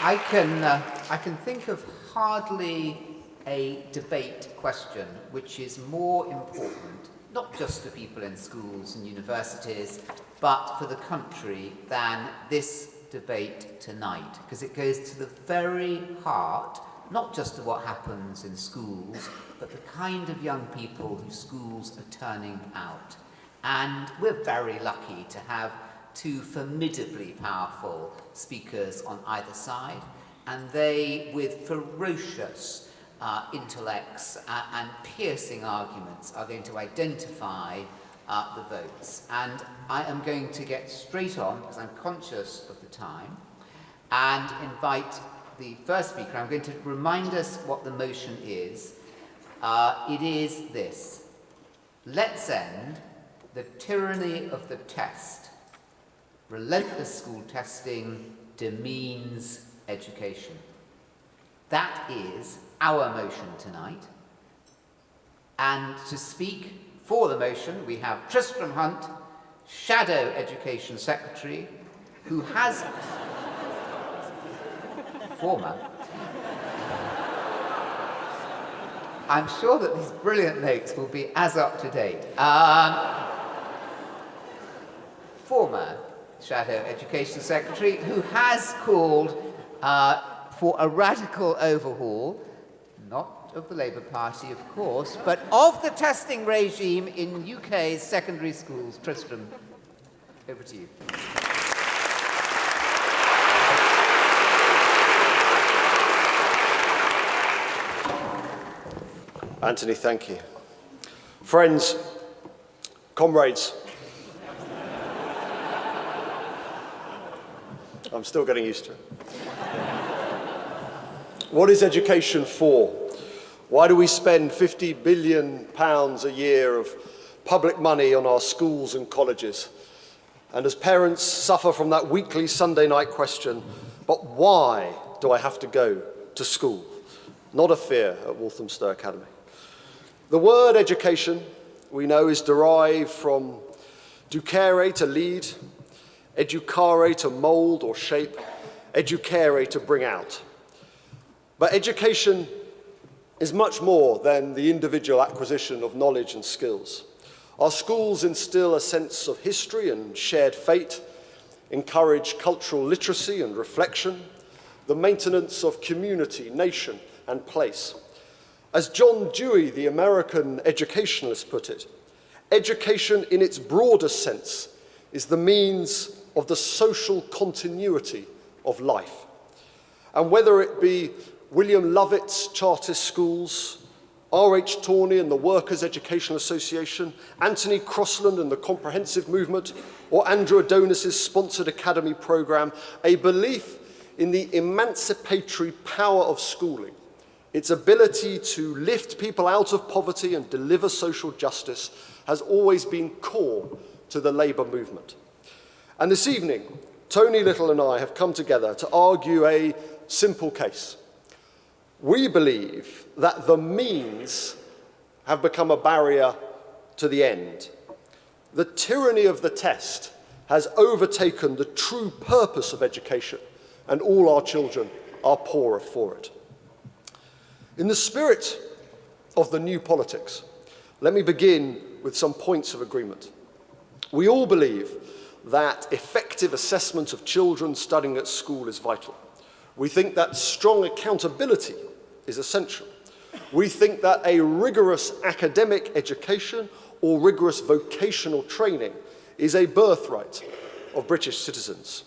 I can think of hardly a debate question which is more important, not just to people in schools and universities, but for the country than this debate tonight, because it goes to the very heart, not just of what happens in schools, but the kind of young people whose schools are turning out. And we're very lucky to have two formidably powerful speakers on either side, and they, with ferocious intellects and piercing arguments, are going to identify the votes. And I am going to get straight on, because I'm conscious of the time, and invite the first speaker. I'm going to remind us what the motion is. It is this: let's end the tyranny of the test. Relentless school testing demeans education. That is our motion tonight. And to speak for the motion, we have Tristram Hunt, Shadow Education Secretary, who has... former. I'm sure that these brilliant notes will be as up to date. Former Shadow Education Secretary, who has called for a radical overhaul, not of the Labour Party, of course, but of the testing regime in UK's secondary schools. Tristram, over to you. Anthony, thank you. Friends, comrades, I'm still getting used to it. What is education for? Why do we spend £50 billion a year of public money on our schools and colleges? And as parents suffer from that weekly Sunday night question, but why do I have to go to school? Not a fear at Walthamstow Academy. The word education, we know, is derived from ducere, to lead, educare, to mould or shape, educare, to bring out. But education is much more than the individual acquisition of knowledge and skills. Our schools instill a sense of history and shared fate, encourage cultural literacy and reflection, the maintenance of community, nation, and place. As John Dewey, the American educationalist, put it, education in its broadest sense is the means of the social continuity of life. And whether it be William Lovett's Chartist schools, R.H. Tawney and the Workers' Educational Association, Anthony Crossland and the Comprehensive Movement, or Andrew Adonis's sponsored academy programme, a belief in the emancipatory power of schooling, its ability to lift people out of poverty and deliver social justice, has always been core to the Labour movement. And this evening, Tony Little and I have come together to argue a simple case. We believe that the means have become a barrier to the end. The tyranny of the test has overtaken the true purpose of education, and all our children are poorer for it. In the spirit of the new politics, let me begin with some points of agreement. We all believe that effective assessment of children studying at school is vital. We think that strong accountability is essential. We think that a rigorous academic education or rigorous vocational training is a birthright of British citizens.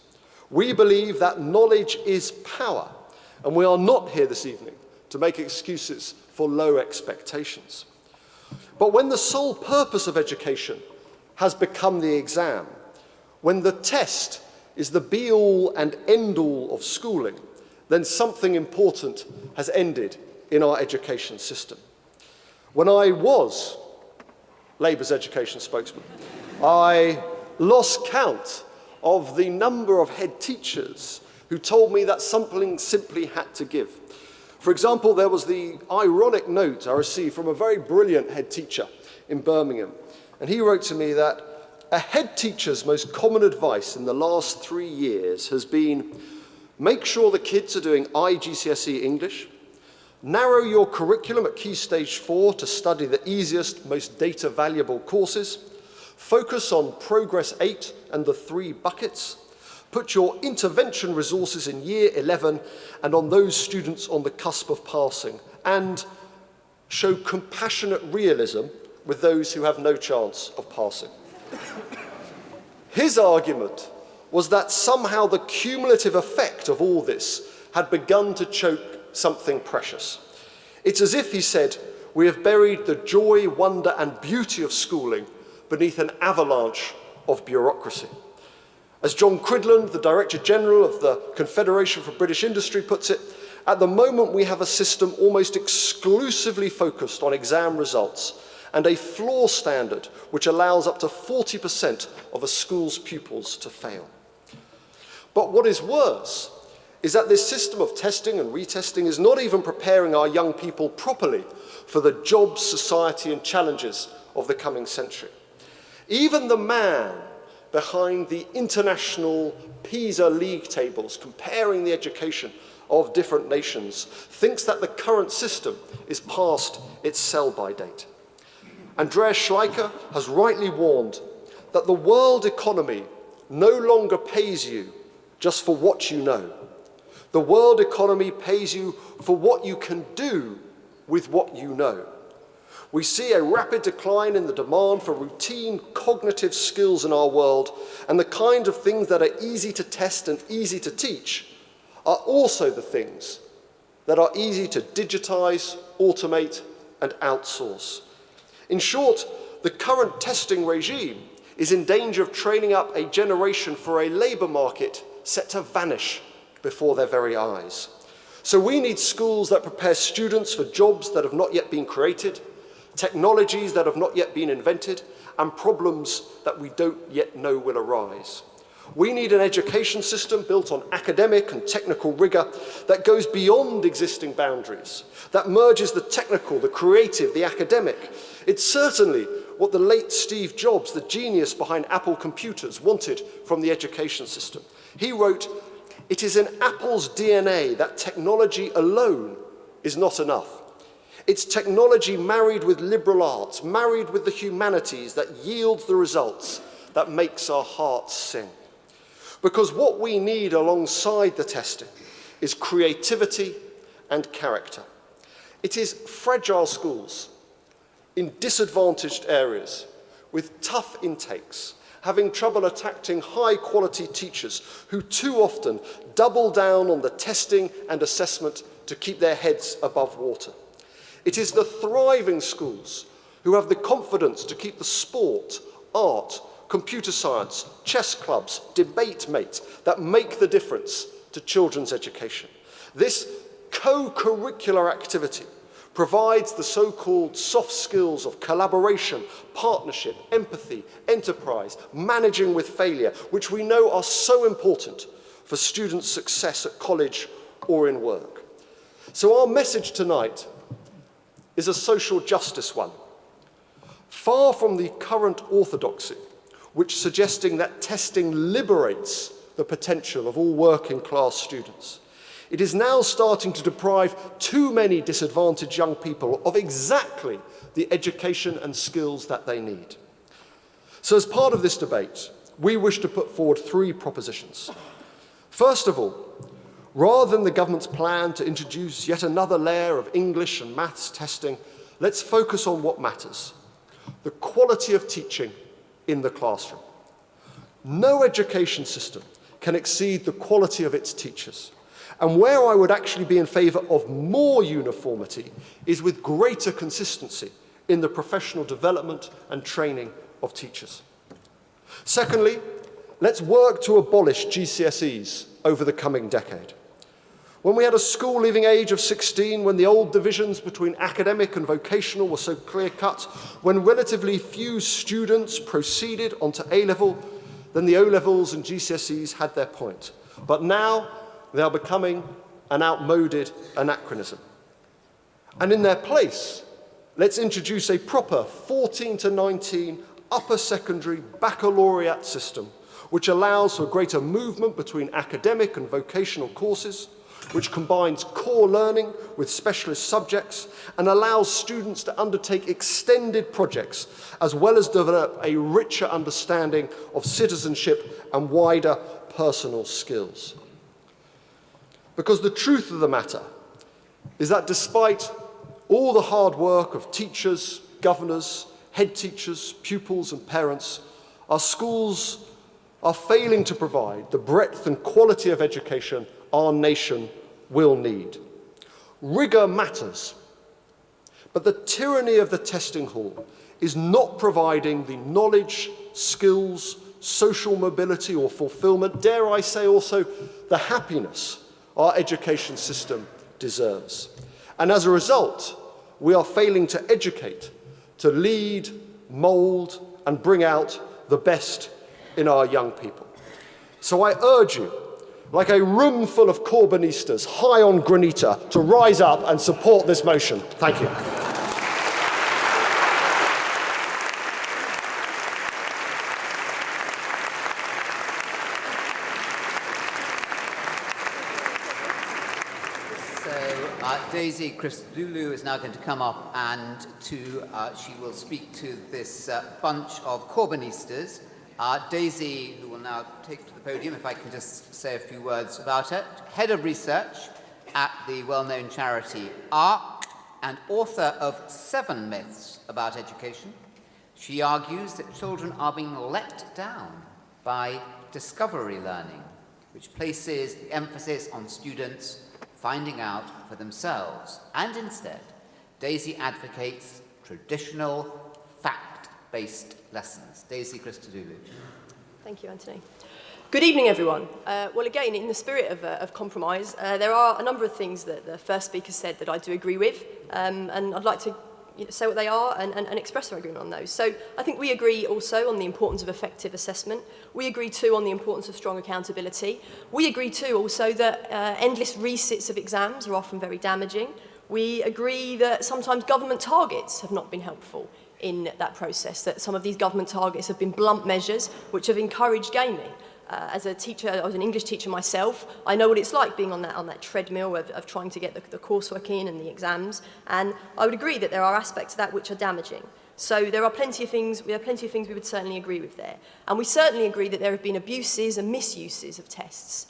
We believe that knowledge is power, and we are not here this evening to make excuses for low expectations. But when the sole purpose of education has become the exam, when the test is the be-all and end-all of schooling, then something important has ended in our education system. When I was Labour's education spokesman, I lost count of the number of head teachers who told me that something simply had to give. For example, there was the ironic note I received from a very brilliant head teacher in Birmingham, and he wrote to me that a head teacher's most common advice in the last 3 years has been, make sure the kids are doing IGCSE English, narrow your curriculum at Key Stage 4 to study the easiest, most data valuable courses, focus on Progress 8 and the 3 buckets, put your intervention resources in Year 11 and on those students on the cusp of passing, and show compassionate realism with those who have no chance of passing. His argument was that somehow the cumulative effect of all this had begun to choke something precious. It's as if, he said, we have buried the joy, wonder, and beauty of schooling beneath an avalanche of bureaucracy. As John Cridland, the Director General of the Confederation for British Industry, puts it, at the moment we have a system almost exclusively focused on exam results and a floor standard which allows up to 40% of a school's pupils to fail. But what is worse is that this system of testing and retesting is not even preparing our young people properly for the jobs, society, and challenges of the coming century. Even the man behind the international PISA league tables comparing the education of different nations thinks that the current system is past its sell-by date. Andreas Schleicher has rightly warned that the world economy no longer pays you just for what you know. The world economy pays you for what you can do with what you know. We see a rapid decline in the demand for routine cognitive skills in our world, and the kind of things that are easy to test and easy to teach are also the things that are easy to digitize, automate, and outsource. In short, the current testing regime is in danger of training up a generation for a labour market set to vanish before their very eyes. So we need schools that prepare students for jobs that have not yet been created, technologies that have not yet been invented, and problems that we don't yet know will arise. We need an education system built on academic and technical rigour that goes beyond existing boundaries, that merges the technical, the creative, the academic. It's certainly what the late Steve Jobs, the genius behind Apple computers, wanted from the education system. He wrote, "It is in Apple's DNA that technology alone is not enough. It's technology married with liberal arts, married with the humanities that yields the results that makes our hearts sing." Because what we need alongside the testing is creativity and character. It is fragile schools in disadvantaged areas with tough intakes, having trouble attracting high-quality teachers who too often double down on the testing and assessment to keep their heads above water. It is the thriving schools who have the confidence to keep the sport, art, computer science, chess clubs, debate mates that make the difference to children's education. This co-curricular activity provides the so-called soft skills of collaboration, partnership, empathy, enterprise, managing with failure, which we know are so important for students' success at college or in work. So our message tonight is a social justice one. Far from the current orthodoxy, which suggesting that testing liberates the potential of all working class students, it is now starting to deprive too many disadvantaged young people of exactly the education and skills that they need. So as part of this debate, we wish to put forward 3 propositions. First of all, rather than the government's plan to introduce yet another layer of English and maths testing, let's focus on what matters: the quality of teaching in the classroom. No education system can exceed the quality of its teachers. And where I would actually be in favour of more uniformity is with greater consistency in the professional development and training of teachers. Secondly, let's work to abolish GCSEs over the coming decade. When we had a school leaving age of 16, when the old divisions between academic and vocational were so clear-cut, when relatively few students proceeded onto A-level, then the O-levels and GCSEs had their point. But now they are becoming an outmoded anachronism. And in their place, let's introduce a proper 14 to 19 upper secondary baccalaureate system which allows for greater movement between academic and vocational courses, which combines core learning with specialist subjects and allows students to undertake extended projects as well as develop a richer understanding of citizenship and wider personal skills. Because the truth of the matter is that despite all the hard work of teachers, governors, head teachers, pupils and parents, our schools are failing to provide the breadth and quality of education our nation will need. Rigour matters, but the tyranny of the testing hall is not providing the knowledge, skills, social mobility or fulfilment, dare I say also the happiness our education system deserves. And as a result, we are failing to educate, to lead, mould, and bring out the best in our young people. So I urge you, like a room full of Corbynistas high on granita, to rise up and support this motion. Thank you. Daisy Christodoulou is now going to come up and she will speak to this bunch of Corbynistas. Daisy, who will now take to the podium, if I can just say a few words about it, head of research at the well-known charity ARC and author of 7 myths about education. She argues that children are being let down by discovery learning, which places the emphasis on students finding out for themselves. And instead, Daisy advocates traditional, fact-based lessons. Daisy Christodoulou. Thank you, Anthony. Good evening, everyone. Well, again, in the spirit of compromise, there are a number of things that the first speaker said that I do agree with, and I'd like to say what they are and express our agreement on those. So I think we agree also on the importance of effective assessment. We agree too on the importance of strong accountability. We agree too also that endless resits of exams are often very damaging. We agree that sometimes government targets have not been helpful in that process, that some of these government targets have been blunt measures which have encouraged gaming. As a teacher, I was an English teacher myself, I know what it's like being on that treadmill of trying to get the coursework in and the exams, and I would agree that there are aspects of that which are damaging. So there are plenty of things we would certainly agree with there. And we certainly agree that there have been abuses and misuses of tests.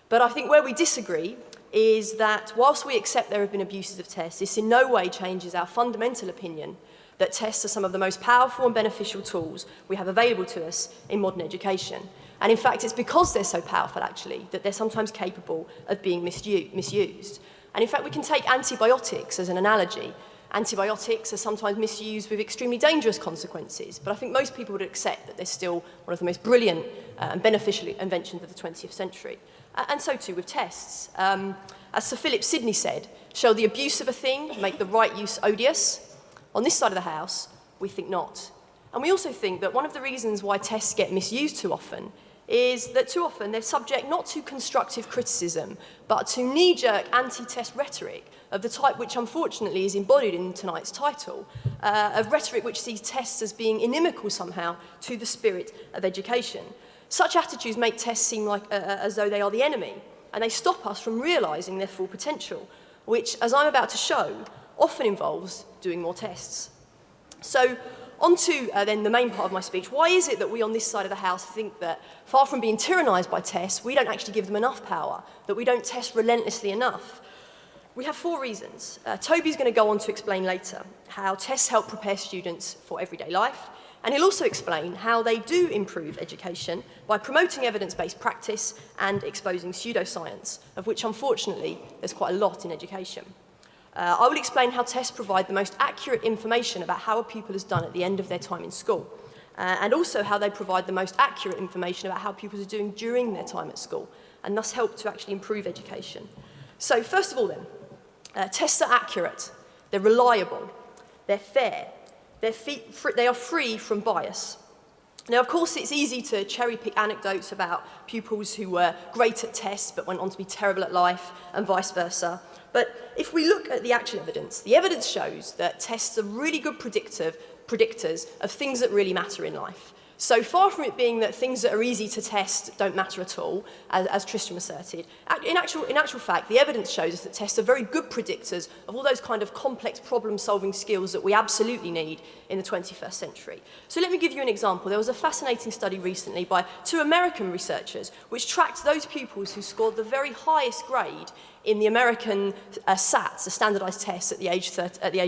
But I think where we disagree is that whilst we accept there have been abuses of tests, this in no way changes our fundamental opinion that tests are some of the most powerful and beneficial tools we have available to us in modern education. And in fact, it's because they're so powerful, actually, that they're sometimes capable of being misused. And in fact, we can take antibiotics as an analogy. Antibiotics are sometimes misused with extremely dangerous consequences, but I think most people would accept that they're still one of the most brilliant and beneficial inventions of the 20th century. And so too with tests. As Sir Philip Sidney said, shall the abuse of a thing make the right use odious? On this side of the house, we think not. And we also think that one of the reasons why tests get misused too often is that too often they're subject not to constructive criticism, but to knee-jerk anti-test rhetoric of the type which unfortunately is embodied in tonight's title, of rhetoric which sees tests as being inimical somehow to the spirit of education. Such attitudes make tests seem like as though they are the enemy, and they stop us from realising their full potential, which, as I'm about to show, often involves doing more tests. So, on to then the main part of my speech. Why is it that we on this side of the house think that, far from being tyrannised by tests, we don't actually give them enough power, that we don't test relentlessly enough? We have 4 reasons. Toby's going to go on to explain later how tests help prepare students for everyday life, and he'll also explain how they do improve education by promoting evidence-based practice and exposing pseudoscience, of which unfortunately there's quite a lot in education. I will explain how tests provide the most accurate information about how a pupil has done at the end of their time in school, and also how they provide the most accurate information about how pupils are doing during their time at school, and thus help to actually improve education. So first of all then, tests are accurate, they're reliable, they're fair, they are free from bias. Now, of course, it's easy to cherry-pick anecdotes about pupils who were great at tests but went on to be terrible at life, and vice versa. But if we look at the actual evidence, the evidence shows that tests are really good predictors of things that really matter in life. So far from it being that things that are easy to test don't matter at all, as Tristram asserted, in actual fact, the evidence shows us that tests are very good predictors of all those kind of complex problem-solving skills that we absolutely need in the 21st century. So let me give you an example. There was a fascinating study recently by 2 American researchers which tracked those pupils who scored the very highest grade in the American SATs, the standardized tests, at the age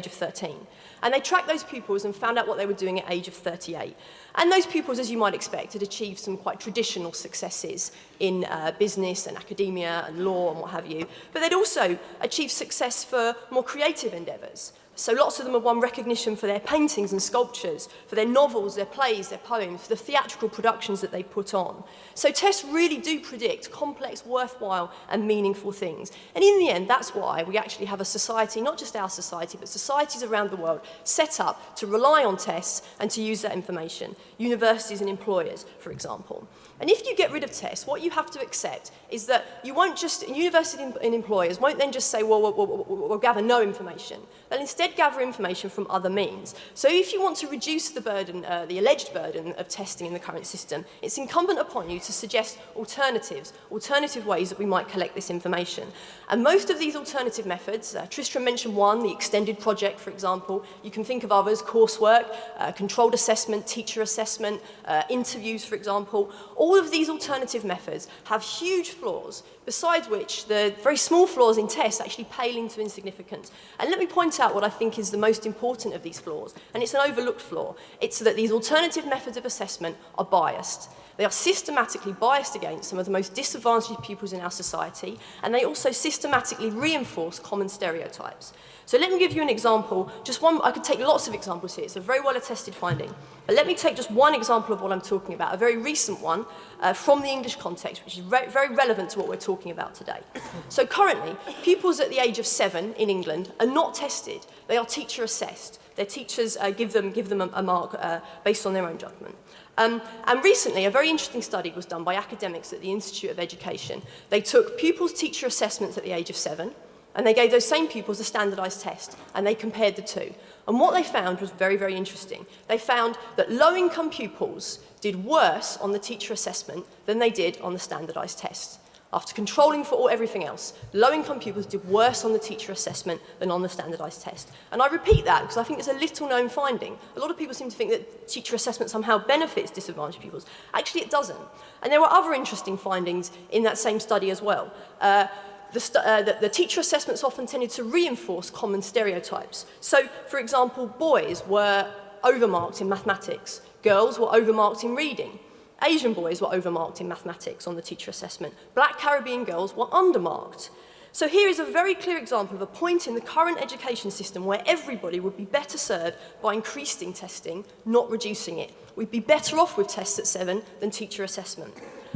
of 13. And they tracked those pupils and found out what they were doing at age of 38. And those pupils, as you might expect, had achieved some quite traditional successes in business and academia and law and what have you. But they'd also achieved success for more creative endeavours. So lots of them have won recognition for their paintings and sculptures, for their novels, their plays, their poems, for the theatrical productions that they put on. So tests really do predict complex, worthwhile and meaningful things. And in the end, that's why we actually have a society, not just our society, but societies around the world set up to rely on tests and to use that information. Universities and employers, for example. And if you get rid of tests, what you have to accept is that you won't just, university and employers won't then just say, well, we'll gather no information. They'll instead gather information from other means. So if you want to reduce the burden, the alleged burden of testing in the current system, it's incumbent upon you to suggest alternative ways that we might collect this information. And most of these alternative methods, Tristram mentioned one, the extended project, for example. You can think of others, coursework, controlled assessment, teacher assessment, interviews, for example. All of these alternative methods have huge flaws, besides which the very small flaws in tests actually pale into insignificance. And let me point out what I think is the most important of these flaws, and it's an overlooked flaw. It's that these alternative methods of assessment are biased. They are systematically biased against some of the most disadvantaged pupils in our society, and they also systematically reinforce common stereotypes. So let me give you an example, just one. I could take lots of examples here. It's a very well-attested finding. But let me take just one example of what I'm talking about, a very recent one from the English context, which is very relevant to what we're talking about today. So currently, pupils at the age of 7 in England are not tested. They are teacher assessed. Their teachers give them a mark based on their own judgment. And recently, a very interesting study was done by academics at the Institute of Education. They took pupils' teacher assessments at the age of 7, and they gave those same pupils a standardised test, and they compared the two. And what they found was very interesting. They found that low-income pupils did worse on the teacher assessment than they did on the standardised test. After controlling for everything else, low-income pupils did worse on the teacher assessment than on the standardised test. And I repeat that because I think it's a little-known finding. A lot of people seem to think that teacher assessment somehow benefits disadvantaged pupils. Actually, it doesn't. And there were other interesting findings in that same study as well. The teacher assessments often tended to reinforce common stereotypes. So, for example, boys were overmarked in mathematics. Girls were overmarked in reading. Asian boys were overmarked in mathematics on the teacher assessment. Black Caribbean girls were undermarked. So here is a very clear example of a point in the current education system where everybody would be better served by increasing testing, not reducing it. We'd be better off with tests at 7 than teacher assessment.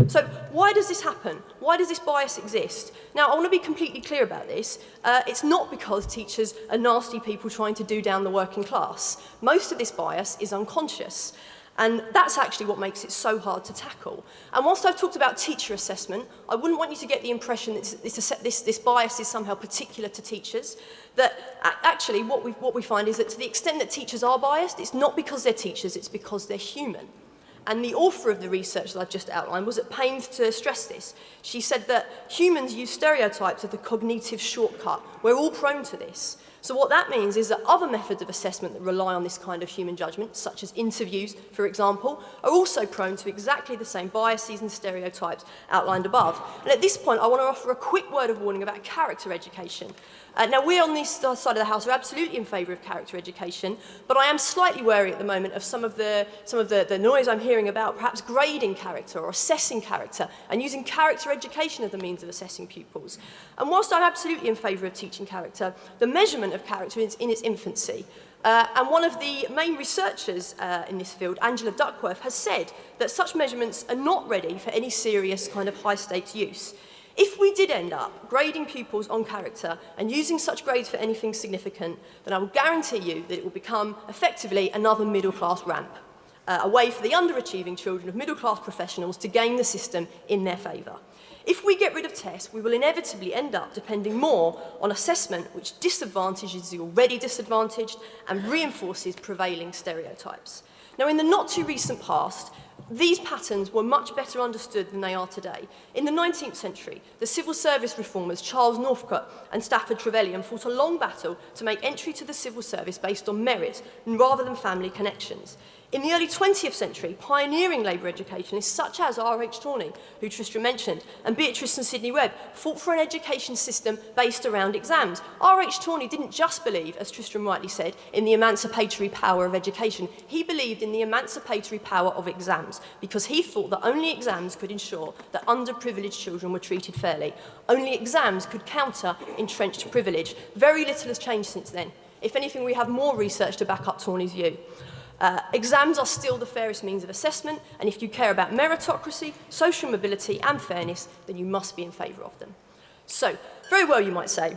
So why does this happen? Why does this bias exist? Now, I want to be completely clear about this. It's not because teachers are nasty people trying to do down the working class. Most of this bias is unconscious. And that's actually what makes it so hard to tackle. And whilst I've talked about teacher assessment, I wouldn't want you to get the impression that this bias is somehow particular to teachers. That actually what we find is that to the extent that teachers are biased, it's not because they're teachers, it's because they're human. And the author of the research that I've just outlined was at pains to stress this. She said that humans use stereotypes as the cognitive shortcut. We're all prone to this. So what that means is that other methods of assessment that rely on this kind of human judgment, such as interviews, for example, are also prone to exactly the same biases and stereotypes outlined above. And at this point, I want to offer a quick word of warning about character education. Now, we on this side of the House are absolutely in favour of character education, but I am slightly wary at the moment of some of the noise I'm hearing about perhaps grading character or assessing character and using character education as the means of assessing pupils. And whilst I'm absolutely in favour of teaching character, the measurement of character is in its infancy. And one of the main researchers in this field, Angela Duckworth, has said that such measurements are not ready for any serious kind of high-stakes use. If we did end up grading pupils on character and using such grades for anything significant, then I will guarantee you that it will become effectively another middle-class ramp, a way for the underachieving children of middle-class professionals to game the system in their favour. If we get rid of tests, we will inevitably end up depending more on assessment which disadvantages the already disadvantaged and reinforces prevailing stereotypes. Now, in the not-too-recent past, These patterns were much better understood than they are today. In the 19th century, the civil service reformers Charles Northcote and Stafford Trevelyan fought a long battle to make entry to the civil service based on merit rather than family connections. In the early 20th century, pioneering Labour educationists such as R.H. Tawney, who Tristram mentioned, and Beatrice and Sidney Webb fought for an education system based around exams. R.H. Tawney didn't just believe, as Tristram rightly said, in the emancipatory power of education. He believed in the emancipatory power of exams because he thought that only exams could ensure that underprivileged children were treated fairly. Only exams could counter entrenched privilege. Very little has changed since then. If anything, we have more research to back up Tawney's view. Exams are still the fairest means of assessment, and if you care about meritocracy, social mobility and fairness, then you must be in favour of them. So, very well you might say,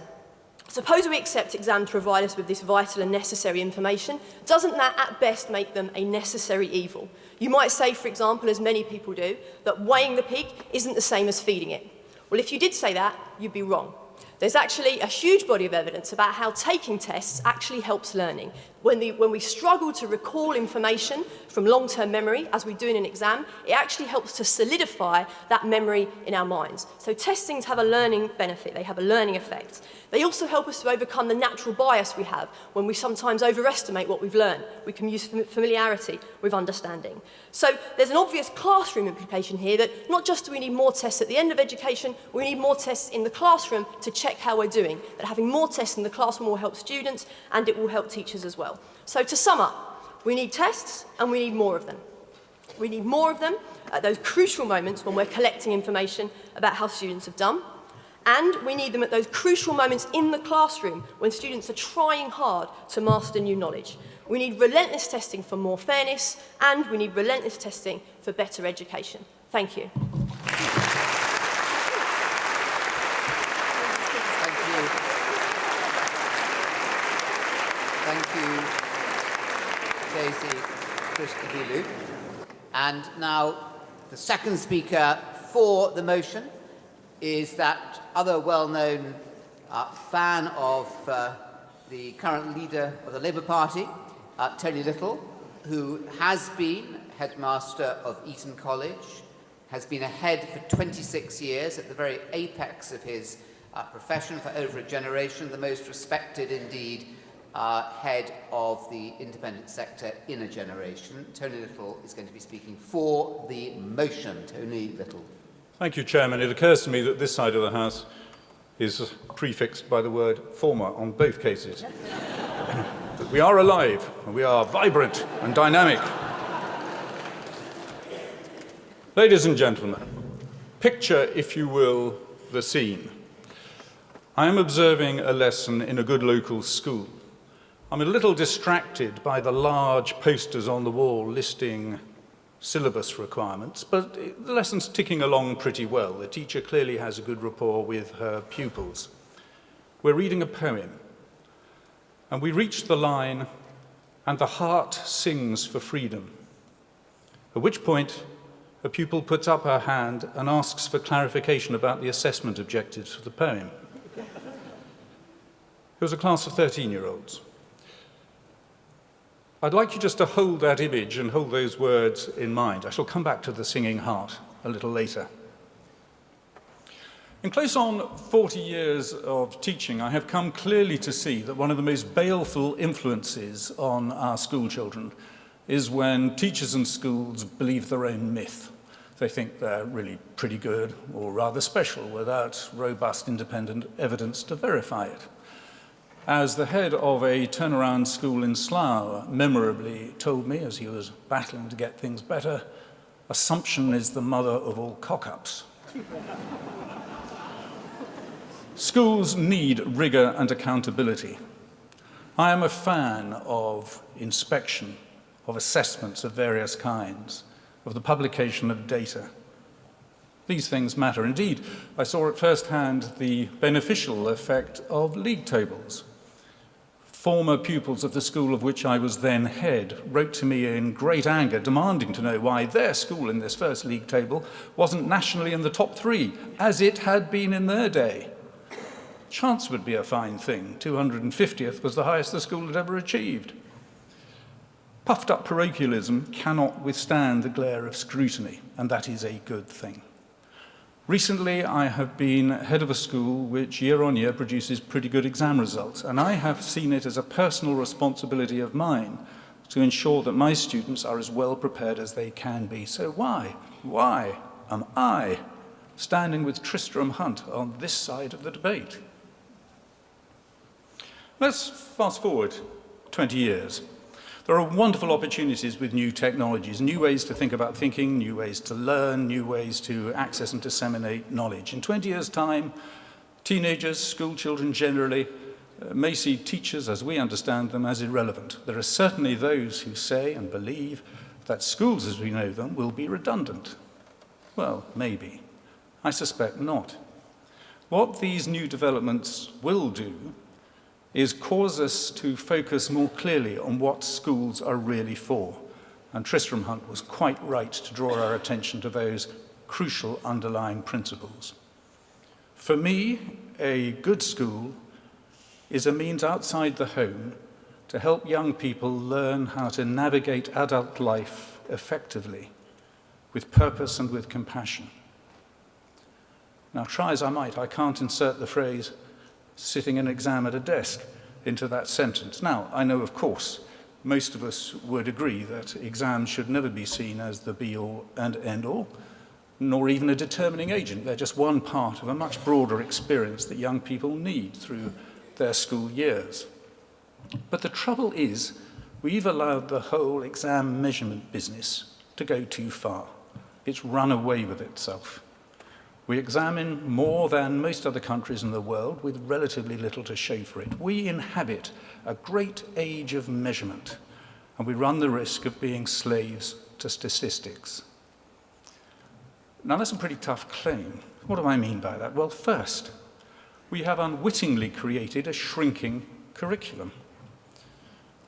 suppose we accept exams provide us with this vital and necessary information, doesn't that at best make them a necessary evil? You might say, for example, as many people do, that weighing the pig isn't the same as feeding it. Well, if you did say that, you'd be wrong. There's actually a huge body of evidence about how taking tests actually helps learning. When we struggle to recall information from long-term memory, as we do in an exam, it actually helps to solidify that memory in our minds. So testings have a learning benefit, they have a learning effect. They also help us to overcome the natural bias we have when we sometimes overestimate what we've learned. We can use familiarity with understanding. So there's an obvious classroom implication here that not just do we need more tests at the end of education, we need more tests in the classroom to check how we're doing. That having more tests in the classroom will help students and it will help teachers as well. So to sum up, we need tests and we need more of them. We need more of them at those crucial moments when we're collecting information about how students have done. And we need them at those crucial moments in the classroom when students are trying hard to master new knowledge. We need relentless testing for more fairness, and we need relentless testing for better education. Thank you. Thank you, Daisy Christodoulou. And now the second speaker for the motion is that other well-known fan of the current leader of the Labour Party, Tony Little, who has been headmaster of Eton College, has been a head for 26 years at the very apex of his profession for over a generation, the most respected indeed head of the independent sector in a generation. Tony Little is going to be speaking for the motion. Tony Little. Thank you, Chairman. It occurs to me that this side of the House is prefixed by the word former on both cases. We are alive, and we are vibrant and dynamic. Ladies and gentlemen, picture, if you will, the scene. I am observing a lesson in a good local school. I'm a little distracted by the large posters on the wall listing syllabus requirements, but the lesson's ticking along pretty well. The teacher clearly has a good rapport with her pupils. We're reading a poem, and we reach the line, "And the heart sings for freedom," at which point a pupil puts up her hand and asks for clarification about the assessment objectives for the poem. It was a class of 13-year-olds. I'd like you just to hold that image and hold those words in mind. I shall come back to the singing heart a little later. In close on 40 years of teaching, I have come clearly to see that one of the most baleful influences on our school children is when teachers and schools believe their own myth. They think they're really pretty good or rather special without robust independent evidence to verify it. As the head of a turnaround school in Slough memorably told me as he was battling to get things better, assumption is the mother of all cock-ups. Schools need rigor and accountability. I am a fan of inspection, of assessments of various kinds, of the publication of data. These things matter. Indeed, I saw at first hand the beneficial effect of league tables. Former pupils of the school of which I was then head wrote to me in great anger, demanding to know why their school in this first league table wasn't nationally in the top 3, as it had been in their day. Chance would be a fine thing. 250th was the highest the school had ever achieved. Puffed-up parochialism cannot withstand the glare of scrutiny, and that is a good thing. Recently, I have been head of a school which year on year produces pretty good exam results, and I have seen it as a personal responsibility of mine to ensure that my students are as well prepared as they can be. So why am I standing with Tristram Hunt on this side of the debate? Let's fast forward 20 years. There are wonderful opportunities with new technologies, new ways to think about thinking, new ways to learn, new ways to access and disseminate knowledge. In 20 years' time, teenagers, school children generally, may see teachers, as we understand them, as irrelevant. There are certainly those who say and believe that schools as we know them will be redundant. Well, maybe. I suspect not. What these new developments will do is cause us to focus more clearly on what schools are really for. And Tristram Hunt was quite right to draw our attention to those crucial underlying principles. For me, a good school is a means outside the home to help young people learn how to navigate adult life effectively, with purpose and with compassion. Now, try as I might, I can't insert the phrase sitting an exam at a desk into that sentence. Now, I know, of course, most of us would agree that exams should never be seen as the be-all and end-all, nor even a determining agent. They're just one part of a much broader experience that young people need through their school years. But the trouble is, we've allowed the whole exam measurement business to go too far. It's run away with itself. We examine more than most other countries in the world with relatively little to show for it. We inhabit a great age of measurement, and we run the risk of being slaves to statistics. Now, that's a pretty tough claim. What do I mean by that? Well, first, we have unwittingly created a shrinking curriculum.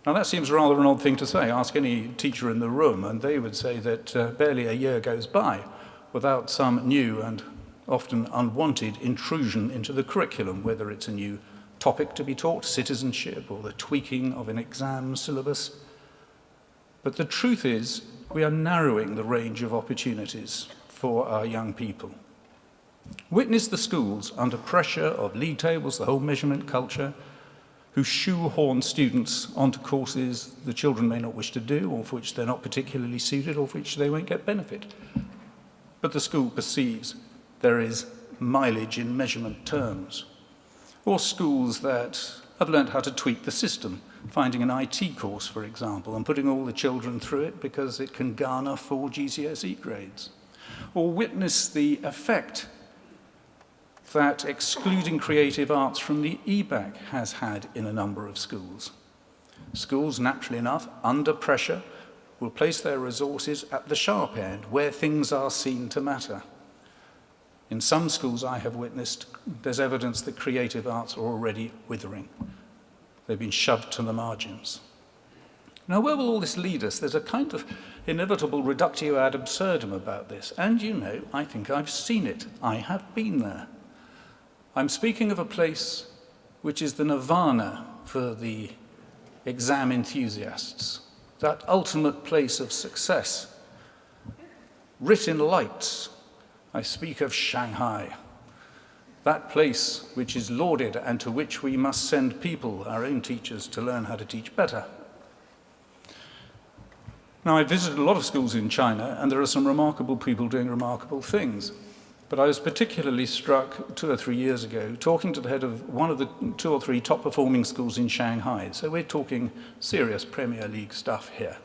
Now, that seems rather an odd thing to say. Ask any teacher in the room, and they would say that barely a year goes by without some new and often unwanted intrusion into the curriculum, whether it's a new topic to be taught, citizenship, or the tweaking of an exam syllabus. But the truth is, we are narrowing the range of opportunities for our young people. Witness the schools under pressure of league tables, the whole measurement culture, who shoehorn students onto courses the children may not wish to do, or for which they're not particularly suited, or for which they won't get benefit. But the school perceives there is mileage in measurement terms. Or schools that have learned how to tweak the system, finding an IT course, for example, and putting all the children through it because it can garner 4 GCSE grades. Or witness the effect that excluding creative arts from the EBAC has had in a number of schools. Schools, naturally enough, under pressure, will place their resources at the sharp end, where things are seen to matter. In some schools I have witnessed, there's evidence that creative arts are already withering. They've been shoved to the margins. Now, where will all this lead us? There's a kind of inevitable reductio ad absurdum about this. And you know, I think I've seen it. I have been there. I'm speaking of a place which is the nirvana for the exam enthusiasts, that ultimate place of success. Writ in lights, I speak of Shanghai, that place which is lauded and to which we must send people, our own teachers, to learn how to teach better. Now, I visited a lot of schools in China, and there are some remarkable people doing remarkable things. But I was particularly struck 2 or 3 years ago talking to the head of one of the 2 or 3 top-performing schools in Shanghai. So we're talking serious Premier League stuff here.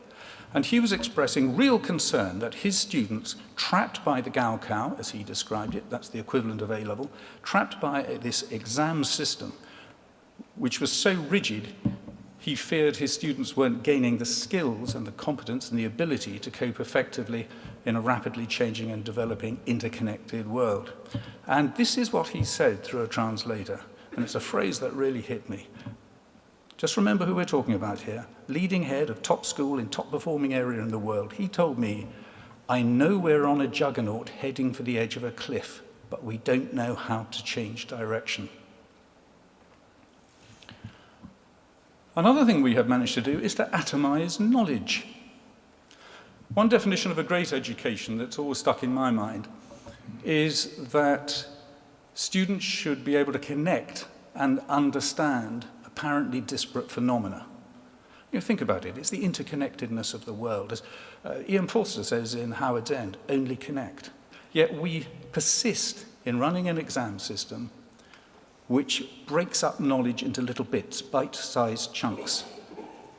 And he was expressing real concern that his students, trapped by the Gaokao, as he described it, that's the equivalent of A-level, trapped by this exam system, which was so rigid, he feared his students weren't gaining the skills and the competence and the ability to cope effectively in a rapidly changing and developing interconnected world. And this is what he said through a translator, and it's a phrase that really hit me. Just remember who we're talking about here. Leading head of top school in top performing area in the world. He told me, I know we're on a juggernaut heading for the edge of a cliff, but we don't know how to change direction. Another thing we have managed to do is to atomize knowledge. One definition of a great education that's always stuck in my mind is that students should be able to connect and understand apparently disparate phenomena. Think about it. It's the interconnectedness of the world. As Ian Forster says in Howard's End, only connect. Yet we persist in running an exam system which breaks up knowledge into little bits, bite-sized chunks,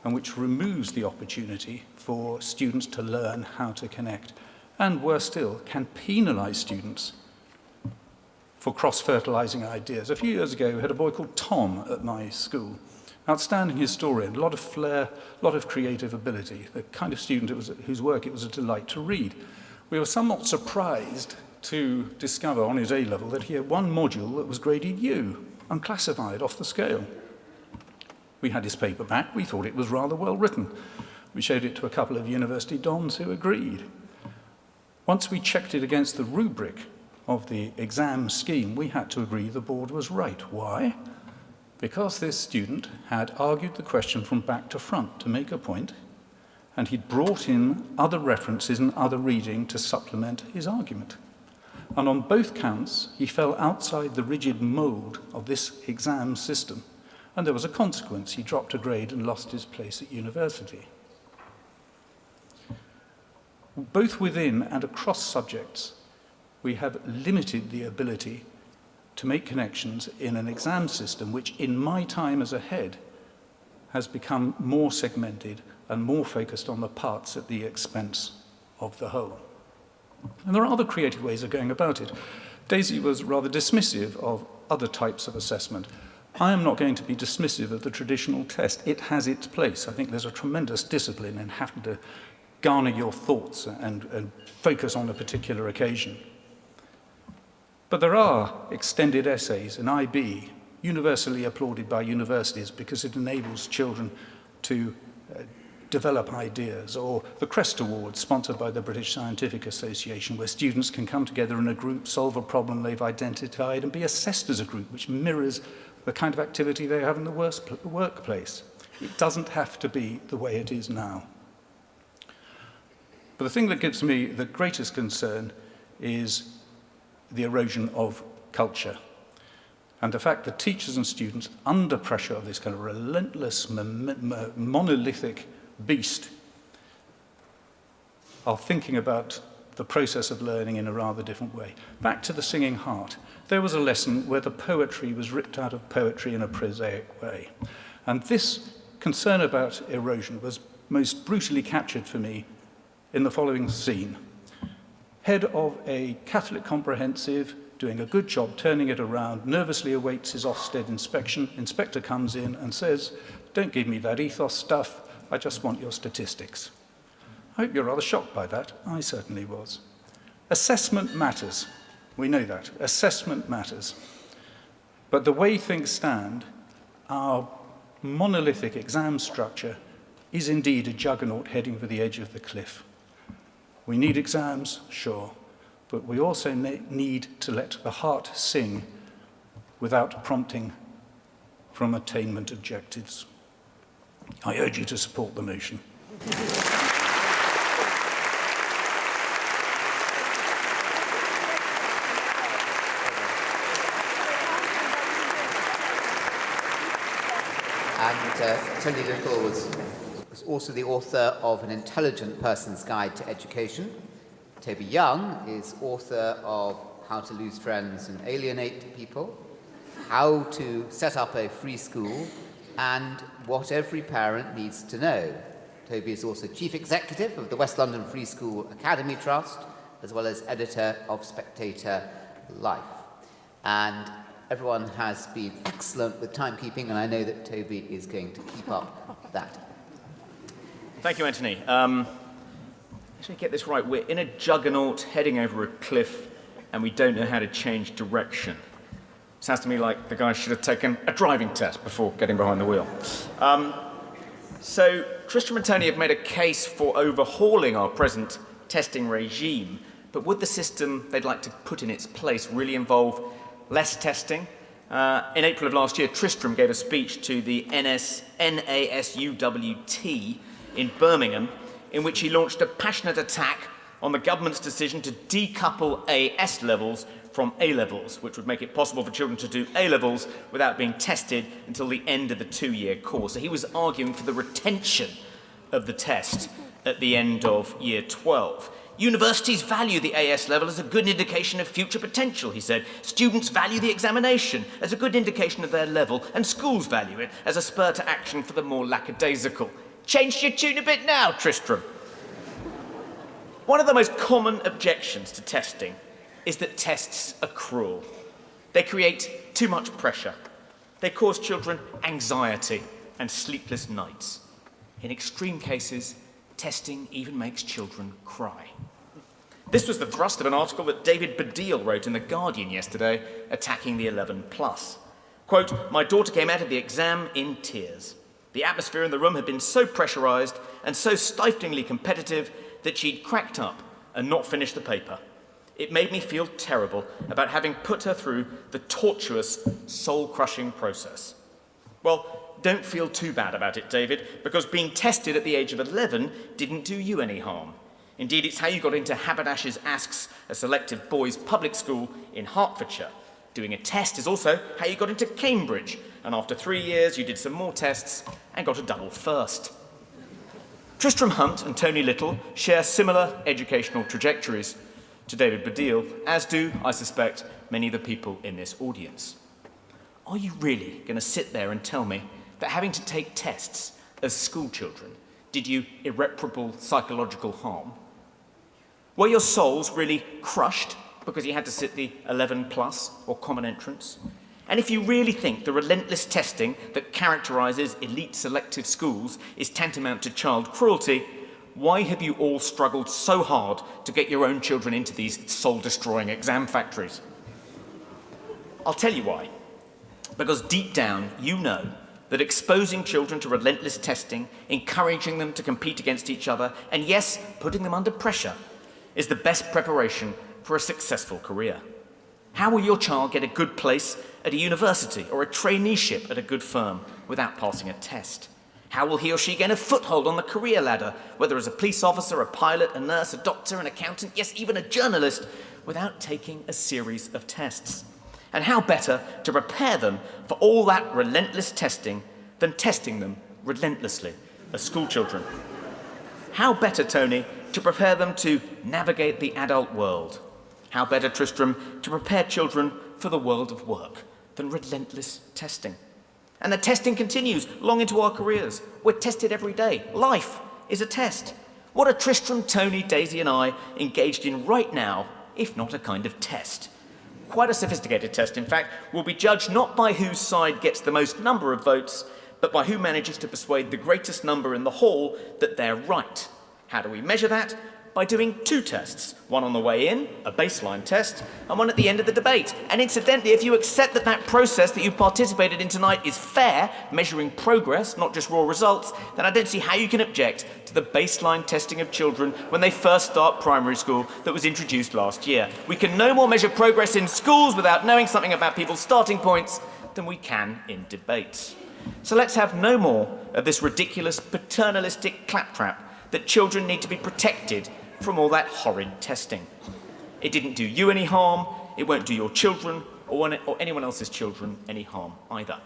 and which removes the opportunity for students to learn how to connect. And worse still, can penalize students for cross-fertilizing ideas. A few years ago, we had a boy called Tom at my school. Outstanding historian, a lot of flair, a lot of creative ability, the kind of student whose work it was a delight to read. We were somewhat surprised to discover on his A-level that he had one module that was graded U, unclassified, off the scale. We had his paper back. We thought it was rather well written. We showed it to a couple of university dons who agreed. Once we checked it against the rubric of the exam scheme, we had to agree the board was right. Why? Because this student had argued the question from back to front to make a point, and he'd brought in other references and other reading to supplement his argument. And on both counts, he fell outside the rigid mould of this exam system. And there was a consequence. He dropped a grade and lost his place at university. Both within and across subjects, we have limited the ability to make connections in an exam system which, in my time as a head, has become more segmented and more focused on the parts at the expense of the whole. And there are other creative ways of going about it. Daisy was rather dismissive of other types of assessment. I am not going to be dismissive of the traditional test. It has its place. I think there's a tremendous discipline in having to garner your thoughts and focus on a particular occasion. But there are extended essays in IB, universally applauded by universities because it enables children to develop ideas, or the Crest Awards, sponsored by the British Scientific Association, where students can come together in a group, solve a problem they've identified, and be assessed as a group, which mirrors the kind of activity they have in the workplace. It doesn't have to be the way it is now. But the thing that gives me the greatest concern is the erosion of culture. And the fact that teachers and students, under pressure of this kind of relentless, monolithic beast, are thinking about the process of learning in a rather different way. Back to the singing heart. There was a lesson where the poetry was ripped out of poetry in a prosaic way. And this concern about erosion was most brutally captured for me in the following scene. Head of a Catholic comprehensive, doing a good job turning it around, nervously awaits his Ofsted inspection. Inspector comes in and says, "Don't give me that ethos stuff, I just want your statistics." I hope you're rather shocked by that. I certainly was. Assessment matters. We know that. Assessment matters. But the way things stand, our monolithic exam structure is indeed a juggernaut heading for the edge of the cliff. We need exams, sure, but we also need to let the heart sing without prompting from attainment objectives. I urge you to support the motion. And Tony Little was also the author of An Intelligent Person's Guide to Education. Toby Young is author of How to Lose Friends and Alienate People, How to Set Up a Free School, and What Every Parent Needs to Know. Toby is also Chief Executive of the West London Free School Academy Trust, as well as editor of Spectator Life. And everyone has been excellent with timekeeping, and I know that Toby is going to keep up that. Thank you, Anthony. Let me get this right. We're in a juggernaut heading over a cliff, and we don't know how to change direction. Sounds to me like the guy should have taken a driving test before getting behind the wheel. So Tristram and Tony have made a case for overhauling our present testing regime, but would the system they'd like to put in its place really involve less testing In April of last year, Tristram gave a speech to the NASUWT in Birmingham, in which he launched a passionate attack on the government's decision to decouple AS levels from A-levels, which would make it possible for children to do A-levels without being tested until the end of the 2-year course. So he was arguing for the retention of the test at the end of year 12. Universities value the AS level as a good indication of future potential, he said. Students value the examination as a good indication of their level, and schools value it as a spur to action for the more lackadaisical. Changed your tune a bit now, Tristram. One of the most common objections to testing is that tests are cruel. They create too much pressure. They cause children anxiety and sleepless nights. In extreme cases, testing even makes children cry. This was the thrust of an article that David Baddiel wrote in The Guardian yesterday, attacking the 11+. Quote, "My daughter came out of the exam in tears. The atmosphere in the room had been so pressurised and so stiflingly competitive that she'd cracked up and not finished the paper. It made me feel terrible about having put her through the tortuous, soul-crushing process." Well, don't feel too bad about it, David, because being tested at the age of 11 didn't do you any harm. Indeed, it's how you got into Haberdashers' Aske's, a selective boys' public school in Hertfordshire. Doing a test is also how you got into Cambridge, and after 3 years you did some more tests and got a double first. Tristram Hunt and Tony Little share similar educational trajectories to David Baddiel, as do, I suspect, many of the people in this audience. Are you really going to sit there and tell me that having to take tests as school children did you irreparable psychological harm? Were your souls really crushed because you had to sit the 11+ or common entrance? And if you really think the relentless testing that characterises elite selective schools is tantamount to child cruelty, why have you all struggled so hard to get your own children into these soul-destroying exam factories? I'll tell you why. Because deep down, you know that exposing children to relentless testing, encouraging them to compete against each other, and yes, putting them under pressure, is the best preparation for a successful career. How will your child get a good place at a university or a traineeship at a good firm without passing a test? How will he or she gain a foothold on the career ladder, whether as a police officer, a pilot, a nurse, a doctor, an accountant, yes, even a journalist, without taking a series of tests? And how better to prepare them for all that relentless testing than testing them relentlessly as school children? How better, Tony, to prepare them to navigate the adult world? How better, Tristram, to prepare children for the world of work than relentless testing? And the testing continues long into our careers. We're tested every day. Life is a test. What are Tristram, Tony, Daisy and I engaged in right now, if not a kind of test? Quite a sophisticated test, in fact. Will be judged not by whose side gets the most number of votes, but by who manages to persuade the greatest number in the hall that they're right. How do we measure that? By doing 2 tests, one on the way in, a baseline test, and one at the end of the debate. And incidentally, if you accept that that process that you participated in tonight is fair, measuring progress, not just raw results, then I don't see how you can object to the baseline testing of children when they first start primary school that was introduced last year. We can no more measure progress in schools without knowing something about people's starting points than we can in debates. So let's have no more of this ridiculous paternalistic claptrap that children need to be protected from all that horrid testing. It didn't do you any harm, it won't do your children or anyone else's children any harm either.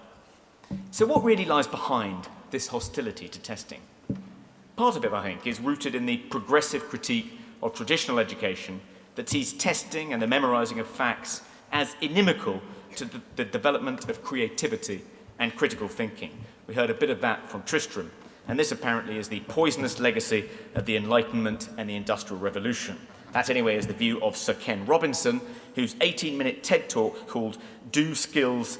So what really lies behind this hostility to testing? Part of it, I think, is rooted in the progressive critique of traditional education that sees testing and the memorising of facts as inimical to the development of creativity and critical thinking. We heard a bit of that from Tristram. And this apparently is the poisonous legacy of the Enlightenment and the Industrial Revolution. That, anyway, is the view of Sir Ken Robinson, whose 18-minute TED Talk called Do Schools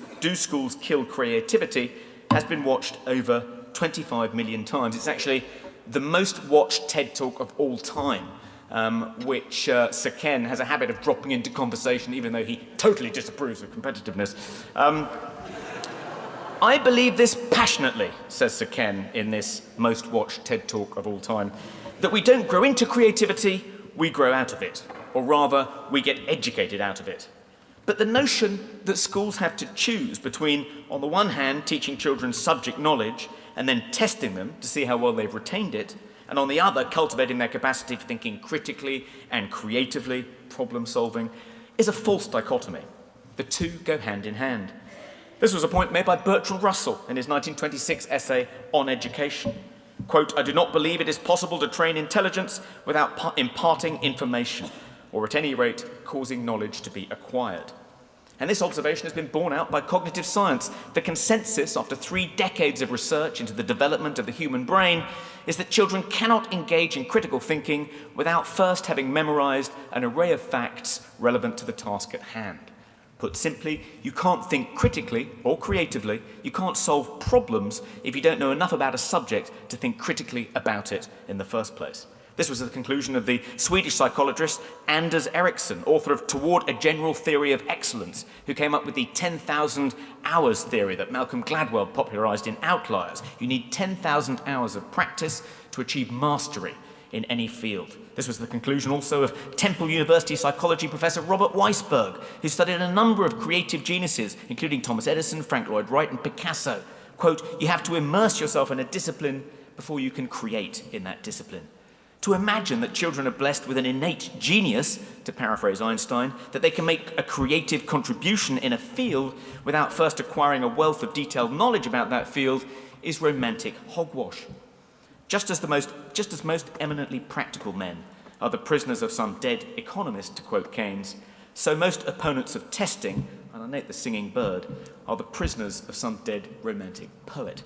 Kill Creativity has been watched over 25 million times. It's actually the most watched TED Talk of all time, which Sir Ken has a habit of dropping into conversation, even though he totally disapproves of competitiveness. I believe this passionately, says Sir Ken in this most watched TED Talk of all time, that we don't grow into creativity, we grow out of it. Or rather, we get educated out of it. But the notion that schools have to choose between, on the one hand, teaching children subject knowledge and then testing them to see how well they've retained it, and on the other, cultivating their capacity for thinking critically and creatively, problem solving, is a false dichotomy. The two go hand in hand. This was a point made by Bertrand Russell in his 1926 essay on education. Quote, "I do not believe it is possible to train intelligence without imparting information, or at any rate, causing knowledge to be acquired." And this observation has been borne out by cognitive science. The consensus, after 3 decades of research into the development of the human brain, is that children cannot engage in critical thinking without first having memorized an array of facts relevant to the task at hand. Put simply, you can't think critically or creatively, you can't solve problems if you don't know enough about a subject to think critically about it in the first place. This was the conclusion of the Swedish psychologist Anders Ericsson, author of Toward a General Theory of Excellence, who came up with the 10,000 hours theory that Malcolm Gladwell popularized in Outliers. You need 10,000 hours of practice to achieve mastery in any field. This was the conclusion also of Temple University psychology professor Robert Weisberg, who studied a number of creative geniuses, including Thomas Edison, Frank Lloyd Wright, and Picasso. Quote, "You have to immerse yourself in a discipline before you can create in that discipline." To imagine that children are blessed with an innate genius, to paraphrase Einstein, that they can make a creative contribution in a field without first acquiring a wealth of detailed knowledge about that field is romantic hogwash. Just as most eminently practical men are the prisoners of some dead economist, to quote Keynes, so most opponents of testing, and I note the singing bird, are the prisoners of some dead romantic poet.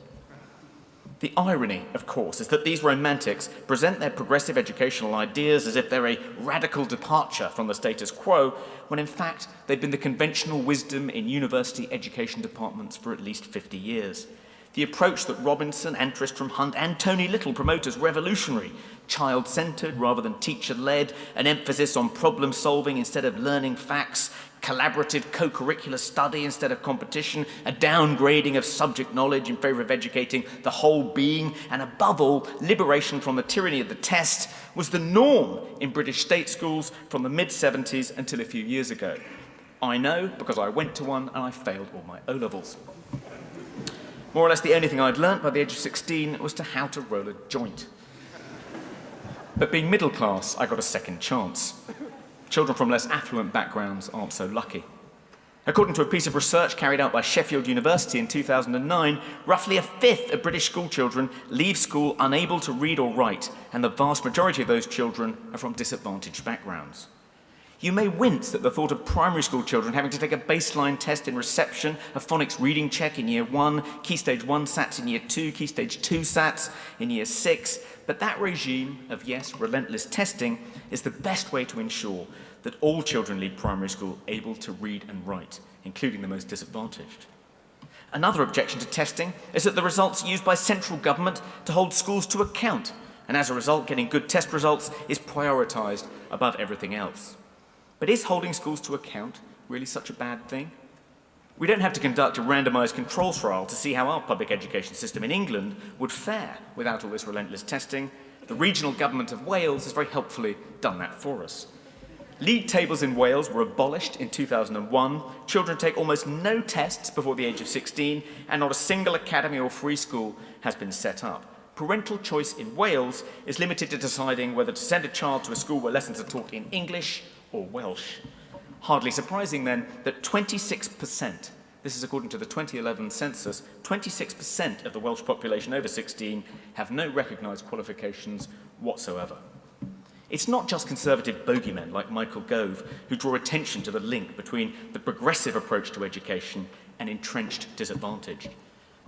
The irony, of course, is that these romantics present their progressive educational ideas as if they're a radical departure from the status quo, when in fact they've been the conventional wisdom in university education departments for at least 50 years. The approach that Robinson and Tristram Hunt and Tony Little promote as revolutionary, child-centred rather than teacher-led, an emphasis on problem-solving instead of learning facts, collaborative co-curricular study instead of competition, a downgrading of subject knowledge in favour of educating the whole being, and above all, liberation from the tyranny of the test, was the norm in British state schools from the mid-70s until a few years ago. I know because I went to one and I failed all my O-levels. More or less the only thing I'd learnt by the age of 16 was to how to roll a joint. But being middle class, I got a second chance. Children from less affluent backgrounds aren't so lucky. According to a piece of research carried out by Sheffield University in 2009, roughly a fifth of British school children leave school unable to read or write, and the vast majority of those children are from disadvantaged backgrounds. You may wince at the thought of primary school children having to take a baseline test in reception, a phonics reading check in year 1, Key Stage 1 SATs in year 2, Key Stage 2 SATs in year 6, but that regime of, yes, relentless testing is the best way to ensure that all children leave primary school able to read and write, including the most disadvantaged. Another objection to testing is that the results are used by central government to hold schools to account, and as a result, getting good test results is prioritised above everything else. But is holding schools to account really such a bad thing? We don't have to conduct a randomised control trial to see how our public education system in England would fare without all this relentless testing. The regional government of Wales has very helpfully done that for us. League tables in Wales were abolished in 2001. Children take almost no tests before the age of 16, and not a single academy or free school has been set up. Parental choice in Wales is limited to deciding whether to send a child to a school where lessons are taught in English or Welsh. Hardly surprising then that 26%, this is according to the 2011 census, 26% of the Welsh population over 16 have no recognised qualifications whatsoever. It's not just conservative bogeymen like Michael Gove who draw attention to the link between the progressive approach to education and entrenched disadvantage.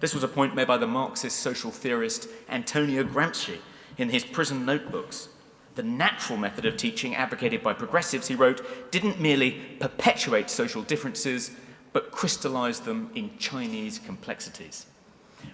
This was a point made by the Marxist social theorist Antonio Gramsci in his Prison Notebooks. The natural method of teaching advocated by progressives, he wrote, didn't merely perpetuate social differences, but crystallise them in Chinese complexities.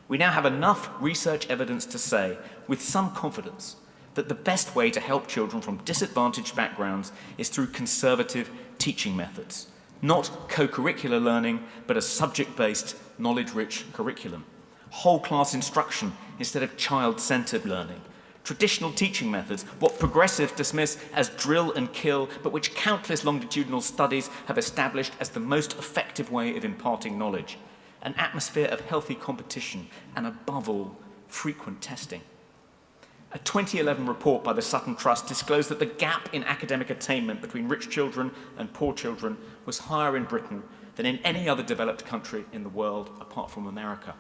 We now have enough research evidence to say, with some confidence, that the best way to help children from disadvantaged backgrounds is through conservative teaching methods. Not co-curricular learning, but a subject-based, knowledge-rich curriculum. Whole class instruction instead of child-centred learning. traditional teaching methods, what progressives dismiss as drill and kill, but which countless longitudinal studies have established as the most effective way of imparting knowledge. An atmosphere of healthy competition and, above all, frequent testing. A 2011 report by the Sutton Trust disclosed that the gap in academic attainment between rich children and poor children was higher in Britain than in any other developed country in the world apart from America.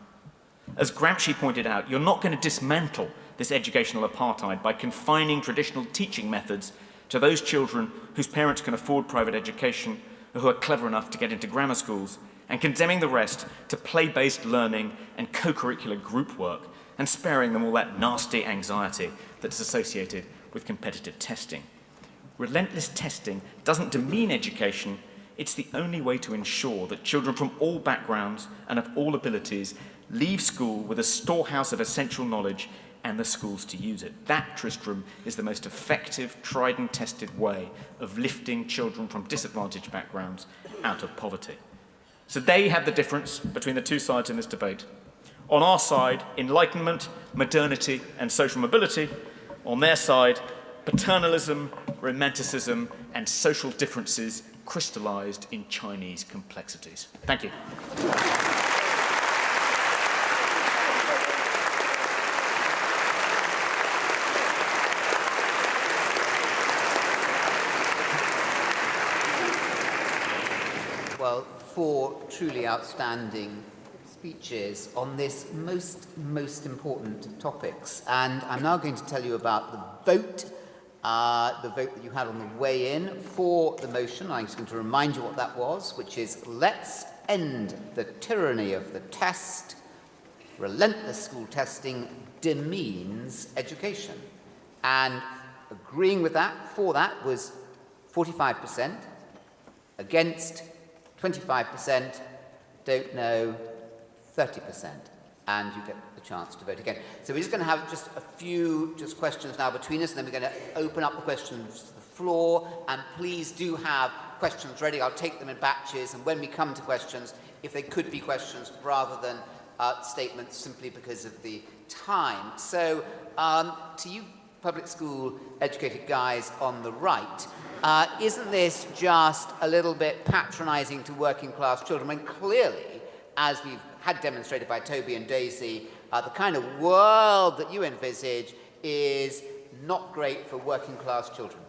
As Gramsci pointed out, you're not going to dismantle this educational apartheid by confining traditional teaching methods to those children whose parents can afford private education or who are clever enough to get into grammar schools, and condemning the rest to play-based learning and co-curricular group work, and sparing them all that nasty anxiety that's associated with competitive testing. Relentless testing doesn't demean education, it's the only way to ensure that children from all backgrounds and of all abilities leave school with a storehouse of essential knowledge and the schools to use it. That, Tristram, is the most effective, tried and tested way of lifting children from disadvantaged backgrounds out of poverty. So there you have the difference between the two sides in this debate. On our side, enlightenment, modernity, and social mobility. On their side, paternalism, romanticism, and social differences crystallized in Chinese complexities. Thank you. Well, 4 truly outstanding speeches on this most important topics. And I'm now going to tell you about the vote that you had on the way in for the motion. I'm just going to remind you what that was, which is let's end the tyranny of the test, relentless school testing demeans education. And agreeing with that, for that, was 45%, against 25%, don't know 30%, and you get the chance to vote again. So we're just going to have just a few questions now between us, and then we're going to open up the questions to the floor, and please do have questions ready. I'll take them in batches, and when we come to questions, if they could be questions rather than statements simply because of the time. So to you public school educated guys on the right, isn't this just a little bit patronising to working class children when clearly, as we've had demonstrated by Toby and Daisy, the kind of world that you envisage is not great for working class children?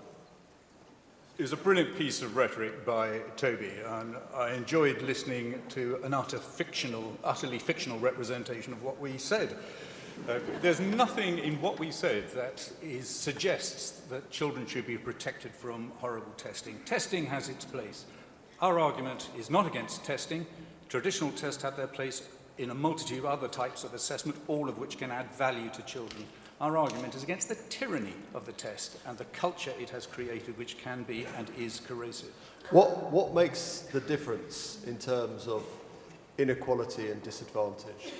It was a brilliant piece of rhetoric by Toby, and I enjoyed listening to an utterly fictional representation of what we said. There's nothing in what we said that suggests that children should be protected from horrible testing. Testing has its place. Our argument is not against testing. Traditional tests have their place in a multitude of other types of assessment, all of which can add value to children. Our argument is against the tyranny of the test and the culture it has created, which can be and is corrosive. What makes the difference in terms of inequality and disadvantage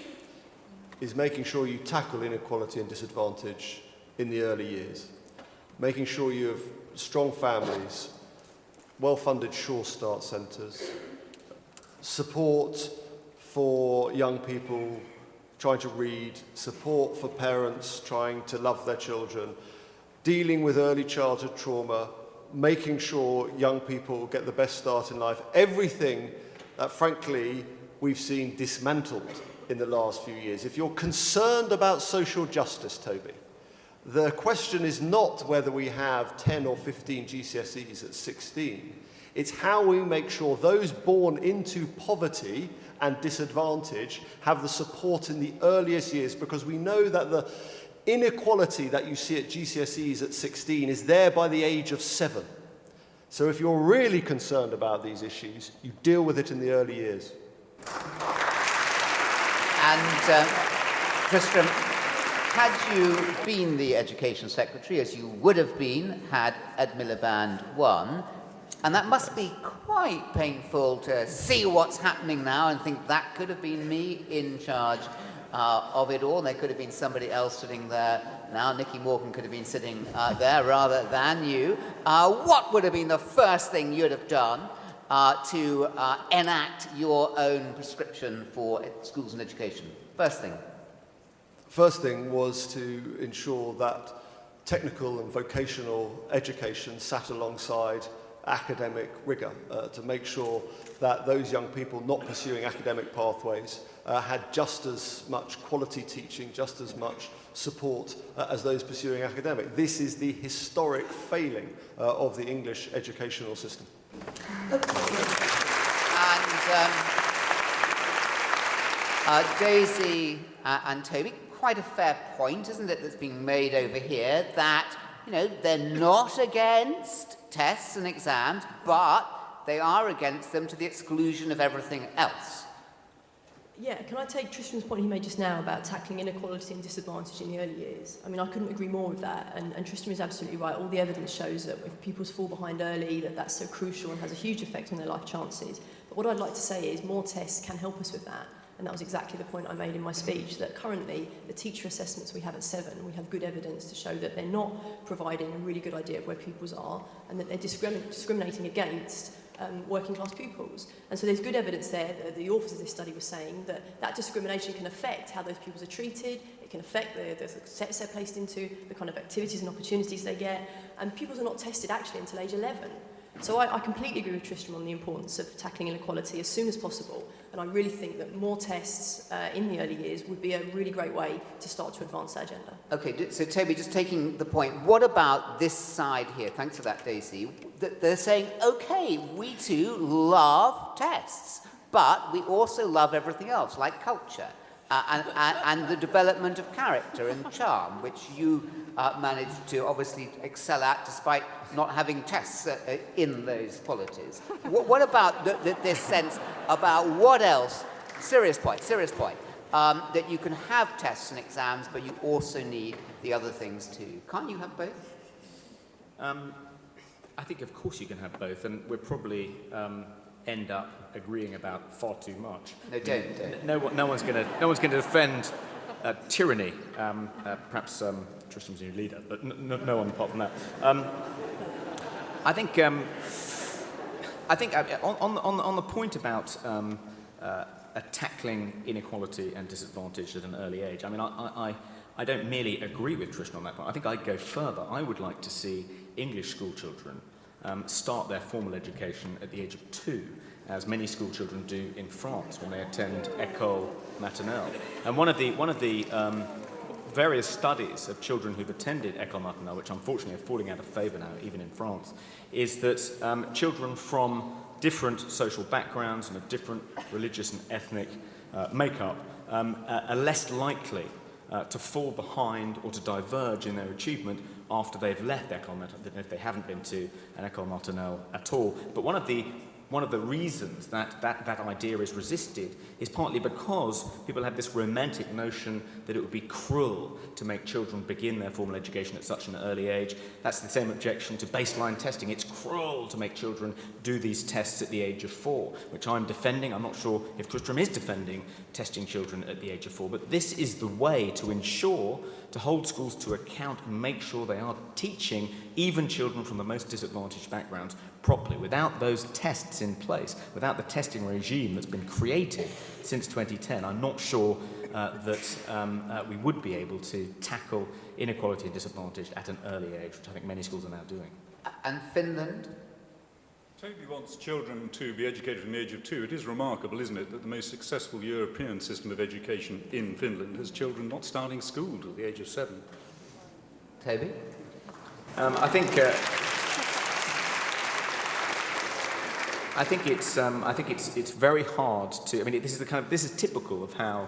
is making sure you tackle inequality and disadvantage in the early years, making sure you have strong families, well-funded Sure Start centres, support for young people trying to read, support for parents trying to love their children, dealing with early childhood trauma, making sure young people get the best start in life. Everything that, frankly, we've seen dismantled in the last few years. If you're concerned about social justice, Toby, the question is not whether we have 10 or 15 GCSEs at 16. It's how we make sure those born into poverty and disadvantage have the support in the earliest years, because we know that the inequality that you see at GCSEs at 16 is there by the age of 7. So if you're really concerned about these issues, you deal with it in the early years. And Tristram, had you been the Education Secretary, as you would have been had Ed Miliband won, and that must be quite painful to see what's happening now and think that could have been me in charge of it all, and there could have been somebody else sitting there now. Nicky Morgan could have been sitting there rather than you. What would have been the first thing you'd have done to enact your own prescription for schools and education? First thing. First thing was to ensure that technical and vocational education sat alongside academic rigour to make sure that those young people not pursuing academic pathways had just as much quality teaching, just as much support as those pursuing academic. This is the historic failing of the English educational system. And Daisy and Toby, quite a fair point, isn't it, that's being made over here, that, you know, they're not against tests and exams, but they are against them to the exclusion of everything else. Yeah, can I take Tristram's point he made just now about tackling inequality and disadvantage in the early years? I mean, I couldn't agree more with that, and Tristram is absolutely right. All the evidence shows that if pupils fall behind early, that's so crucial and has a huge effect on their life chances. But what I'd like to say is more tests can help us with that, and that was exactly the point I made in my speech, that currently the teacher assessments we have at 7, we have good evidence to show that they're not providing a really good idea of where pupils are, and that they're discriminating against working class pupils. And so there's good evidence there that the authors of this study were saying that discrimination can affect how those pupils are treated, it can affect the sets they're placed into, the kind of activities and opportunities they get, and pupils are not tested actually until age 11. So I completely agree with Tristram on the importance of tackling inequality as soon as possible, and I really think that more tests in the early years would be a really great way to start to advance that agenda. Okay, so Toby, just taking the point, what about this side here? Thanks for that, Daisy. They're saying, okay, we too love tests, but we also love everything else, like culture and the development of character and charm, which you managed to obviously excel at despite not having tests in those qualities. What about this sense about what else, serious point, that you can have tests and exams, but you also need the other things too. Can't you have both? I think, of course, you can have both, and we'll probably end up agreeing about far too much. No, don't. No one's going to defend tyranny. Perhaps Tristram's new leader, but no one apart from that. I think on the point about tackling inequality and disadvantage at an early age, I mean, I don't merely agree with Tristram on that point. I think I'd go further. I would like to see English school children start their formal education at the age of 2, as many school children do in France when they attend école maternelle. And one of the various studies of children who've attended école maternelle, which unfortunately are falling out of favour now, even in France, is that children from different social backgrounds and of different religious and ethnic makeup are less likely to fall behind or to diverge in their achievement after they've left école maternelle than if they haven't been to an école maternelle at all. But one of the reasons that idea is resisted is partly because people have this romantic notion that it would be cruel to make children begin their formal education at such an early age. That's the same objection to baseline testing. It's cruel to make children do these tests at the age of 4, which I'm defending. I'm not sure if Tristram is defending testing children at the age of 4, but this is the way to ensure, to hold schools to account and make sure they are teaching even children from the most disadvantaged backgrounds properly. Without those tests in place, without the testing regime that's been created since 2010, I'm not sure that we would be able to tackle inequality and disadvantage at an early age, which I think many schools are now doing. And Finland? Toby wants children to be educated from the age of 2. It is remarkable, isn't it, that the most successful European system of education in Finland has children not starting school till the age of 7. Toby? I think it's very hard to. I mean, this is typical of how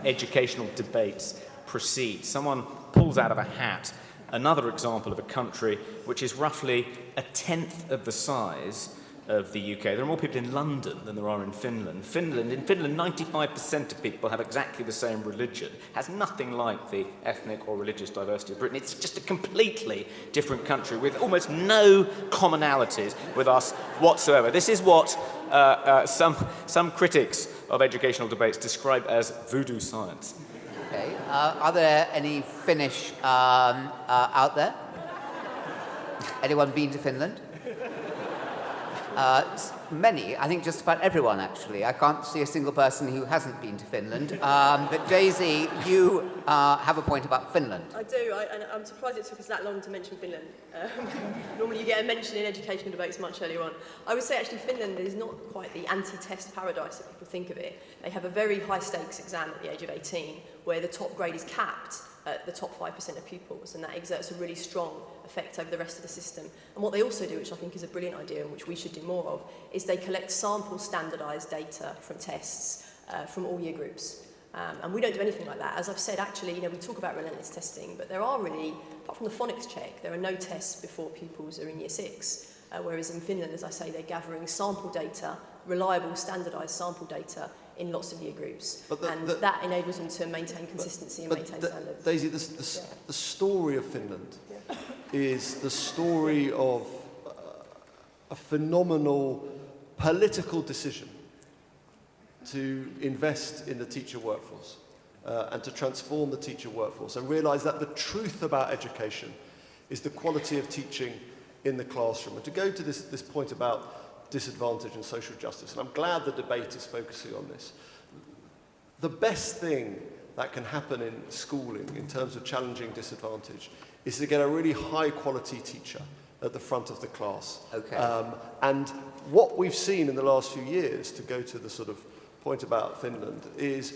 educational debates proceed. Someone pulls out of a hat another example of a country which is roughly a tenth of the size of the UK. There are more people in London than there are in Finland. In Finland, 95% of people have exactly the same religion. It has nothing like the ethnic or religious diversity of Britain. It's just a completely different country with almost no commonalities with us whatsoever. This is what some critics of educational debates describe as voodoo science. Okay. Are there any Finnish out there? Anyone been to Finland? Many, I think just about everyone actually. I can't see a single person who hasn't been to Finland. But Daisy, you have a point about Finland. I do, and I'm surprised it took us that long to mention Finland. Normally you get a mention in educational debates much earlier on. I would say actually Finland is not quite the anti-test paradise that people think of it. They have a very high stakes exam at the age of 18 where the top grade is capped at the top 5% of pupils, and that exerts a really strong effect over the rest of the system. And what they also do, which I think is a brilliant idea and which we should do more of, is they collect sample standardised data from tests from all year groups. And we don't do anything like that. As I've said, actually, we talk about relentless testing, but there are really, apart from the phonics check, there are no tests before pupils are in year 6. Whereas in Finland, as I say, they're gathering sample data, reliable, standardised sample data in lots of year groups. That enables them to maintain consistency and maintain standards. Daisy, the story of Finland is the story of a phenomenal political decision to invest in the teacher workforce and to transform the teacher workforce and realise that the truth about education is the quality of teaching in the classroom. And to go to this point about disadvantage and social justice, and I'm glad the debate is focusing on this. The best thing that can happen in schooling in terms of challenging disadvantage is to get a really high quality teacher at the front of the class. Okay. And what we've seen in the last few years, to go to the sort of point about Finland, is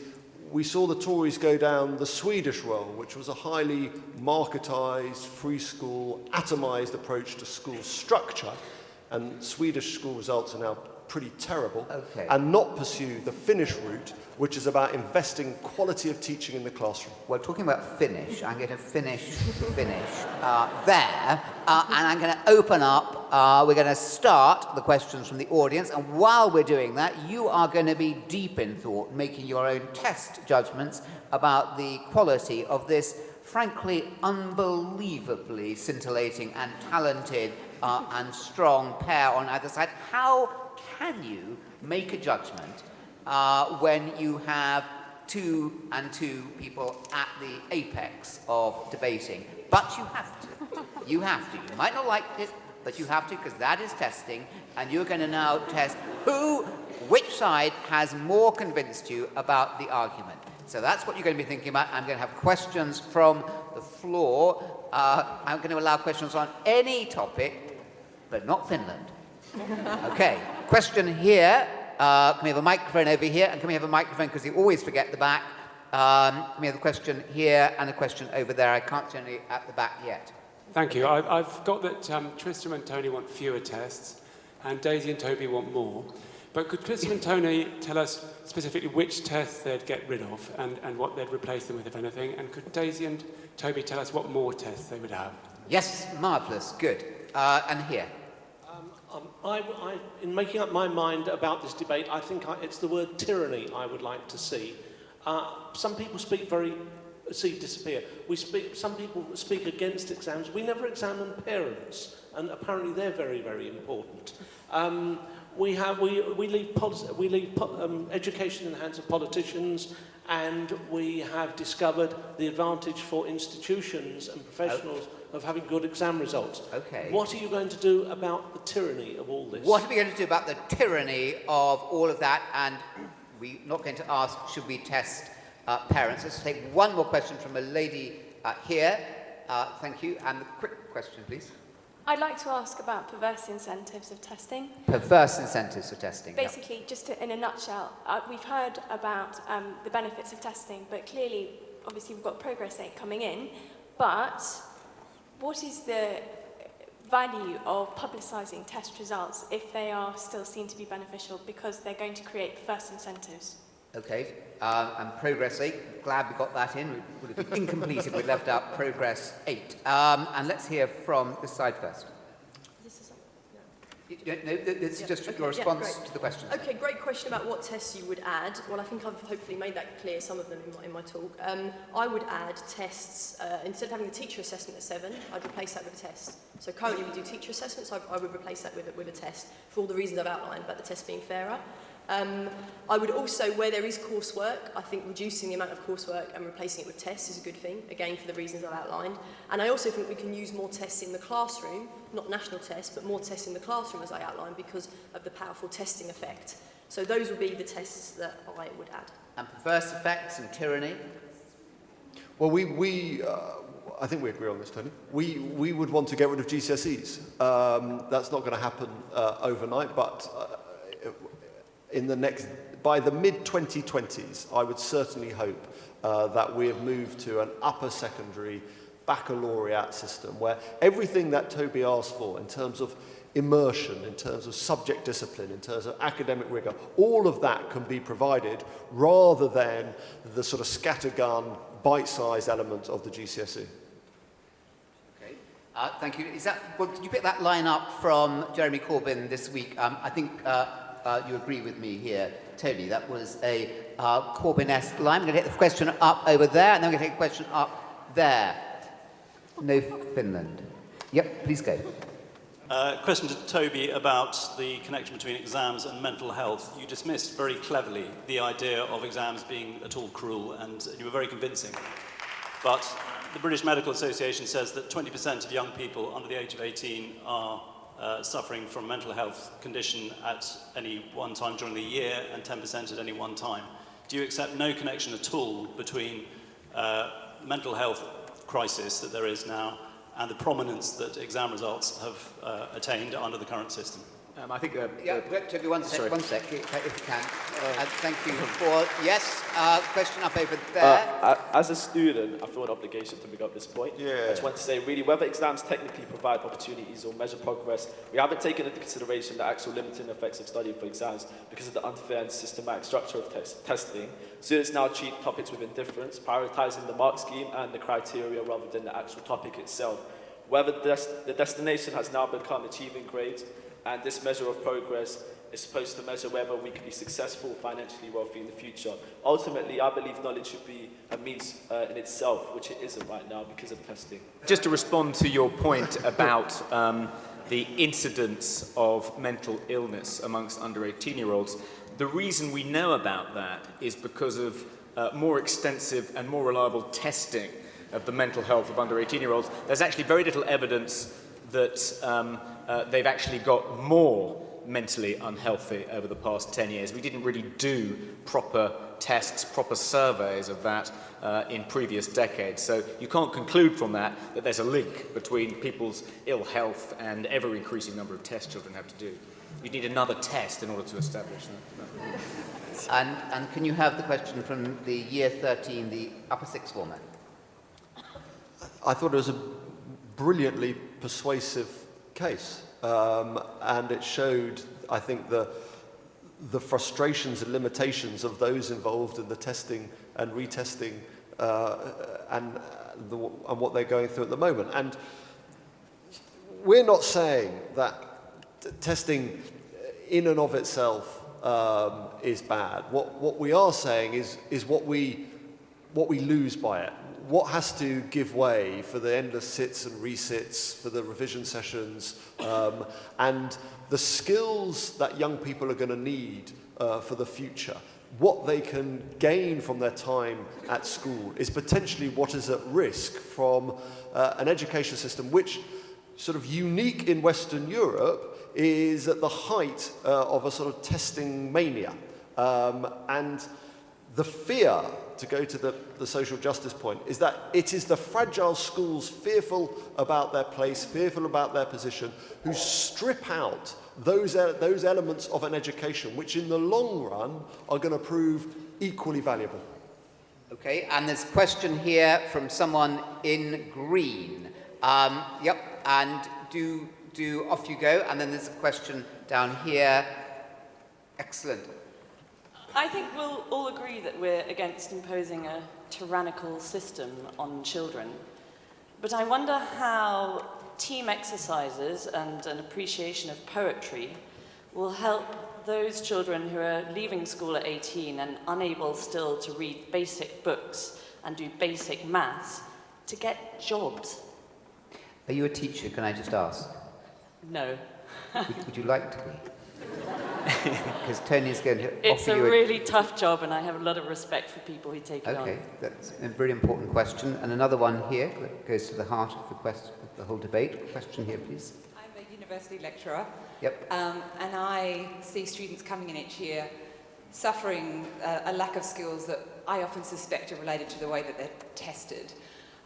we saw the Tories go down the Swedish role, which was a highly marketised, free school, atomised approach to school structure, and Swedish school results are now pretty terrible, and not pursue the Finnish route, which is about investing quality of teaching in the classroom. Well, talking about Finnish, I'm going to finish there, and I'm going to open up, we're going to start the questions from the audience, and while we're doing that, you are going to be deep in thought, making your own test judgments about the quality of this, frankly, unbelievably scintillating and talented and strong pair on either side. How can you make a judgment when you have 2 and 2 people at the apex of debating? But you have to. You have to. You might not like it, but you have to, because that is testing, and you're going to now test which side has more convinced you about the argument. So that's what you're going to be thinking about. I'm going to have questions from the floor. I'm going to allow questions on any topic, but not Finland. Okay, question here. Can we have a microphone over here? And can we have a microphone, because you always forget the back. Can we have a question here and a question over there? I can't see any at the back yet. Thank you. I've got that Tristram and Tony want fewer tests, and Daisy and Toby want more. But could Tristram and Tony tell us specifically which tests they'd get rid of and what they'd replace them with, if anything? And could Daisy and Toby tell us what more tests they would have? Yes, marvellous, good. And here. In making up my mind about this debate, I think it's the word tyranny I would like to see. Some people disappear. Some people speak against exams. We never examine parents, and apparently they're very, very important. We leave education in the hands of politicians, and we have discovered the advantage for institutions and professionals of having good exam results. Okay. What are you going to do about the tyranny of all this? What are we going to do about the tyranny of all of that? And we're not going to ask, should we test parents? Let's take one more question from a lady here. Thank you. And the quick question, please. I'd like to ask about perverse incentives of testing. Perverse incentives for testing. Basically, just in a nutshell, we've heard about the benefits of testing, but clearly, obviously, we've got progress rate coming in. But what is the value of publicising test results if they are still seen to be beneficial, because they're going to create perverse incentives? Okay, and progress 8, glad we got that in. It would have been incomplete if we left out progress 8. And let's hear from this side first. No, it's just your response to the question. Okay, great question about what tests you would add. Well, I think I've hopefully made that clear, some of them in my talk. I would add tests, instead of having the teacher assessment at 7, I'd replace that with a test. So currently we do teacher assessments, I would replace that with a test, for all the reasons I've outlined about the test being fairer. I would also, where there is coursework, I think reducing the amount of coursework and replacing it with tests is a good thing, again for the reasons I've outlined. And I also think we can use more tests in the classroom, not national tests, but more tests in the classroom as I outlined because of the powerful testing effect. So those would be the tests that I would add. And perverse effects and tyranny? Well, I think we agree on this, Tony. We would want to get rid of GCSEs. That's not going to happen overnight, but by the mid-2020s, I would certainly hope that we have moved to an upper secondary baccalaureate system where everything that Toby asked for in terms of immersion, in terms of subject discipline, in terms of academic rigour, all of that can be provided rather than the sort of scattergun, bite-sized element of the GCSE. Okay, thank you. Well, did you pick that line up from Jeremy Corbyn this week? I think you agree with me here, Tony. That was a Corbyn-esque line. I'm going to take the question up over there, and then we're going to take a question up there. No Finland. Yep, please go. Question to Toby about the connection between exams and mental health. You dismissed very cleverly the idea of exams being at all cruel, and you were very convincing. But the British Medical Association says that 20% of young people under the age of 18 are suffering from a mental health condition at any one time during the year, and 10% at any one time. Do you accept no connection at all between mental health crisis that there is now and the prominence that exam results have attained under the current system? I think... Toby, one sec, if you can. Thank you for... Yes, question up over there. As a student, I feel an obligation to make up this point. I just want to say, really, whether exams technically provide opportunities or measure progress, we haven't taken into consideration the actual limiting effects of studying for exams because of the unfair and systematic structure of testing. Students now treat topics with indifference, prioritising the mark scheme and the criteria rather than the actual topic itself. Whether the destination has now become achieving grades, and this measure of progress is supposed to measure whether we can be successful, financially wealthy in the future. Ultimately, I believe knowledge should be a means in itself, which it isn't right now because of testing. Just to respond to your point about the incidence of mental illness amongst under 18-year-olds, the reason we know about that is because of more extensive and more reliable testing of the mental health of under 18-year-olds. There's actually very little evidence that they've actually got more mentally unhealthy over the past 10 years. We didn't really do proper tests, proper surveys of that in previous decades. So you can't conclude from that that there's a link between people's ill health and ever-increasing number of tests children have to do. You need another test in order to establish that. And can you have the question from the year 13, the upper sixth former? I thought it was a brilliantly persuasive case, and it showed, I think, the frustrations and limitations of those involved in the testing and retesting and what they're going through at the moment. And we're not saying that testing in and of itself is bad. What we are saying is what we lose by it. What has to give way for the endless sits and resits, for the revision sessions, and the skills that young people are going to need for the future, what they can gain from their time at school is potentially what is at risk from an education system which, sort of unique in Western Europe, is at the height of a sort of testing mania. And the fear, to go to the social justice point, is that it is the fragile schools fearful about their place, fearful about their position, who strip out those elements of an education which in the long run are going to prove equally valuable. Okay, and there's a question here from someone in green. Yep, and do off you go, and then there's a question down here. Excellent. I think we'll all agree that we're against imposing a tyrannical system on children. But I wonder how team exercises and an appreciation of poetry will help those children who are leaving school at 18 and unable still to read basic books and do basic maths to get jobs. Are you a teacher, can I just ask? No. Would you like to be? Because Tony's going to It's offer a you really tough job, and I have a lot of respect for people who take it on. Okay, that's a very important question. And another one here that goes to the heart of the whole debate. Question here, please. I'm a university lecturer. Yep. And I see students coming in each year suffering a lack of skills that I often suspect are related to the way that they're tested.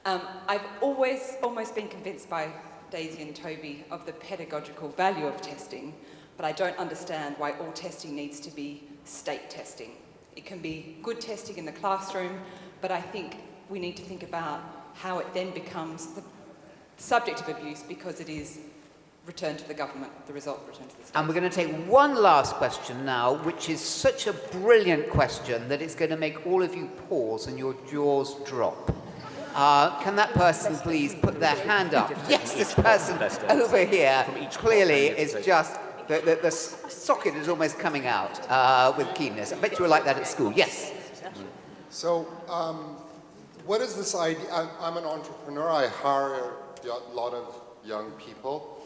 I've always almost been convinced by Daisy and Toby of the pedagogical value of testing, but I don't understand why all testing needs to be state testing. It can be good testing in the classroom, but I think we need to think about how it then becomes the subject of abuse because it is returned to the government, the result returned to the state. And we're going to take one last question now, which is such a brilliant question that it's going to make all of you pause and your jaws drop. Can that person please put their hand up? Yes, this person over here clearly is just, the socket is almost coming out with keenness. I bet you were like that at school. Yes. So, what is this idea? I'm an entrepreneur. I hire a lot of young people,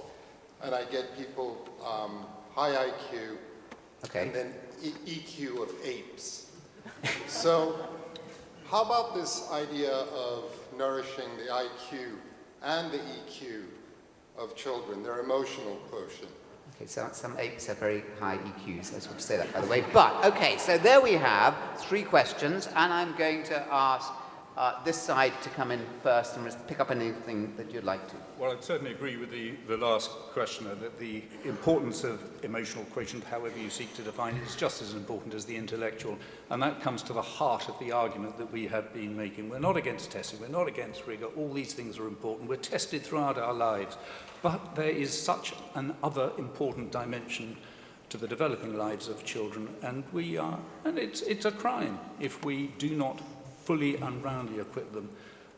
and I get people high IQ, and then EQ of apes. So, how about this idea of nourishing the IQ and the EQ of children, their emotional quotient? Okay, so some apes have very high EQs. I just want to say that, by the way. But, okay, so there we have 3 questions, and I'm going to ask this side to come in first and pick up anything that you'd like to. Well, I'd certainly agree with the last questioner that the importance of emotional quotient, however you seek to define it, is just as important as the intellectual. And that comes to the heart of the argument that we have been making. We're not against testing, we're not against rigor, all these things are important. We're tested throughout our lives. But there is such an other important dimension to the developing lives of children, and it's a crime if we do not fully and roundly equip them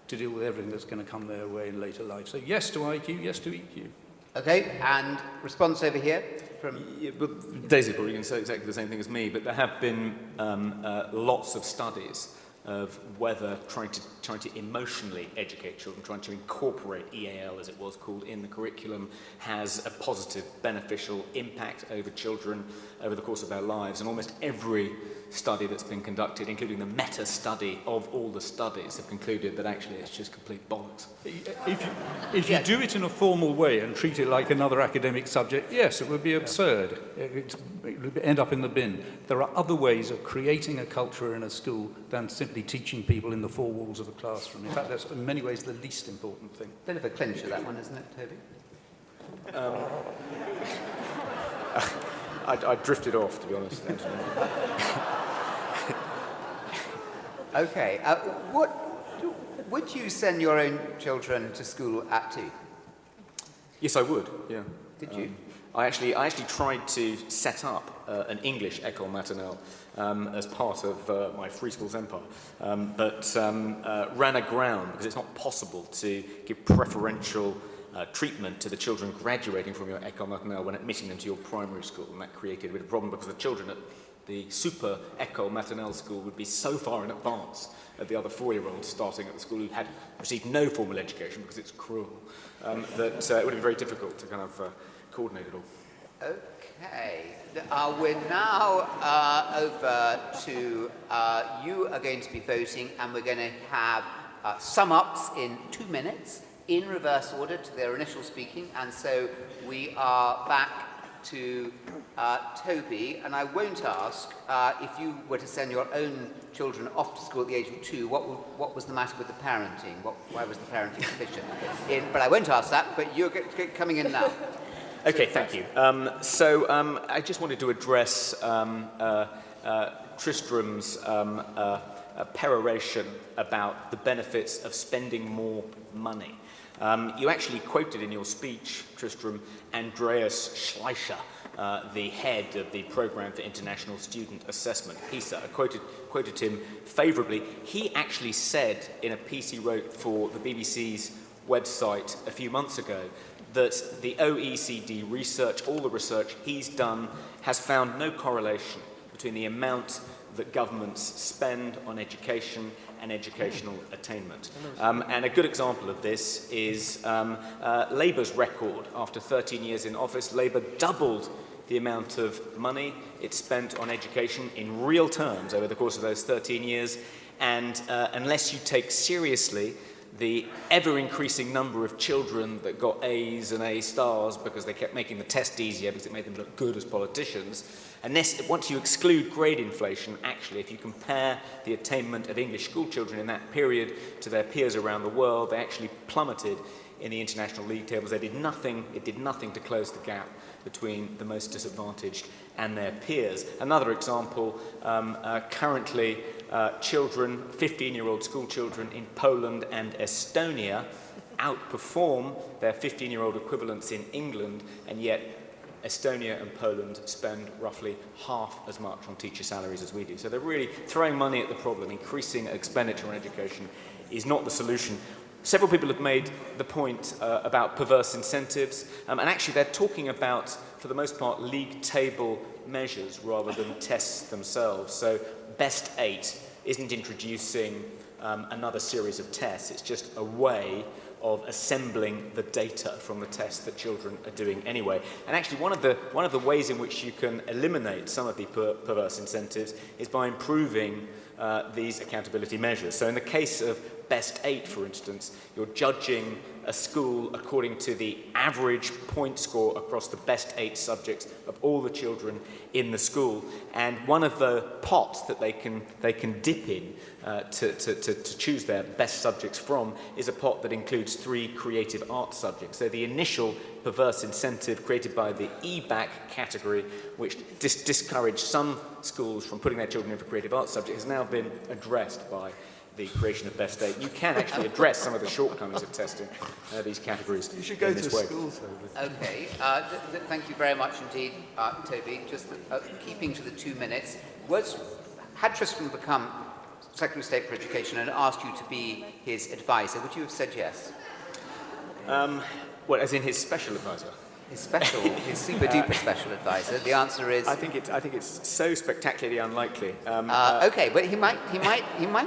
to deal with everything that's going to come their way in later life. So yes to IQ, yes to EQ. Okay, and response over here from... Yeah, but Daisy probably going to say exactly the same thing as me, but there have been lots of studies of whether trying to emotionally educate children, trying to incorporate EAL, as it was called, in the curriculum has a positive, beneficial impact over children over the course of their lives. And almost every study that's been conducted, including the meta-study of all the studies, have concluded that actually it's just complete bollocks. If you do it in a formal way and treat it like another academic subject, yes, it would be absurd. It would end up in the bin. There are other ways of creating a culture in a school than simply teaching people in the 4 walls of a classroom. In fact, that's in many ways the least important thing. Bit of a clincher, that one, isn't it, Toby? I drifted off, to be honest. Okay. Would you send your own children to school at 2? Yes, I would, yeah. Did you? I actually tried to set up an English école maternelle as part of my free schools empire, but ran aground because it's not possible to give preferential treatment to the children graduating from your école maternelle when admitting them to your primary school, and that created a bit of a problem because the children at the super école maternelle school would be so far in advance of the other 4-year-olds starting at the school who had received no formal education because it's cruel, that it would be very difficult to kind of coordinate it all. Okay. We're now over to you are going to be voting, and we're going to have sum-ups in 2 minutes in reverse order to their initial speaking, and so we are back to Toby, and I won't ask if you were to send your own children off to school at the age of 2, what was the matter with the parenting? Why was the parenting deficient? But I won't ask that, but you're coming in now. Okay, thank you. So I just wanted to address Tristram's peroration about the benefits of spending more money. You actually quoted in your speech, Tristram, Andreas Schleicher, the head of the Programme for International Student Assessment, PISA. I quoted him favourably. He actually said in a piece he wrote for the BBC's website a few months ago that the OECD research, all the research he's done, has found no correlation between the amount that governments spend on education and educational attainment. And a good example of this is Labour's record. After 13 years in office, Labour doubled the amount of money it spent on education in real terms over the course of those 13 years. And unless you take seriously the ever-increasing number of children that got A's and A stars because they kept making the test easier because it made them look good as politicians, once you exclude grade inflation, actually, if you compare the attainment of English school children in that period to their peers around the world, they actually plummeted in the international league tables. It did nothing to close the gap between the most disadvantaged and their peers. Another example, currently children, 15-year-old school children in Poland and Estonia outperform their 15-year-old equivalents in England, and yet Estonia and Poland spend roughly half as much on teacher salaries as we do. So they're really throwing money at the problem. Increasing expenditure on education is not the solution. Several people have made the point about perverse incentives, and actually they're talking about, for the most part, league table measures rather than tests themselves. So Best 8 isn't introducing another series of tests, it's just a way of assembling the data from the tests that children are doing anyway. And actually one of the ways in which you can eliminate some of the perverse incentives is by improving these accountability measures. So in the case of Best 8, for instance, you're judging a school according to the average point score across the Best 8 subjects of all the children in the school. And one of the pots that they can dip in to choose their best subjects from is a pot that includes 3 creative arts subjects. So the initial perverse incentive created by the EBAC category, which discouraged some schools from putting their children in for creative arts subjects, has now been addressed by the creation of Best 8. You can actually address some of the shortcomings of testing these categories. You should go to way. schools. Okay, thank you very much indeed, Toby. Just keeping to the 2 minutes, had Tristram become Secretary of State for Education and asked you to be his advisor, would you have said yes? Well, as in his special advisor? His super duper special advisor. The answer is. I think it's so spectacularly unlikely. Okay, but he might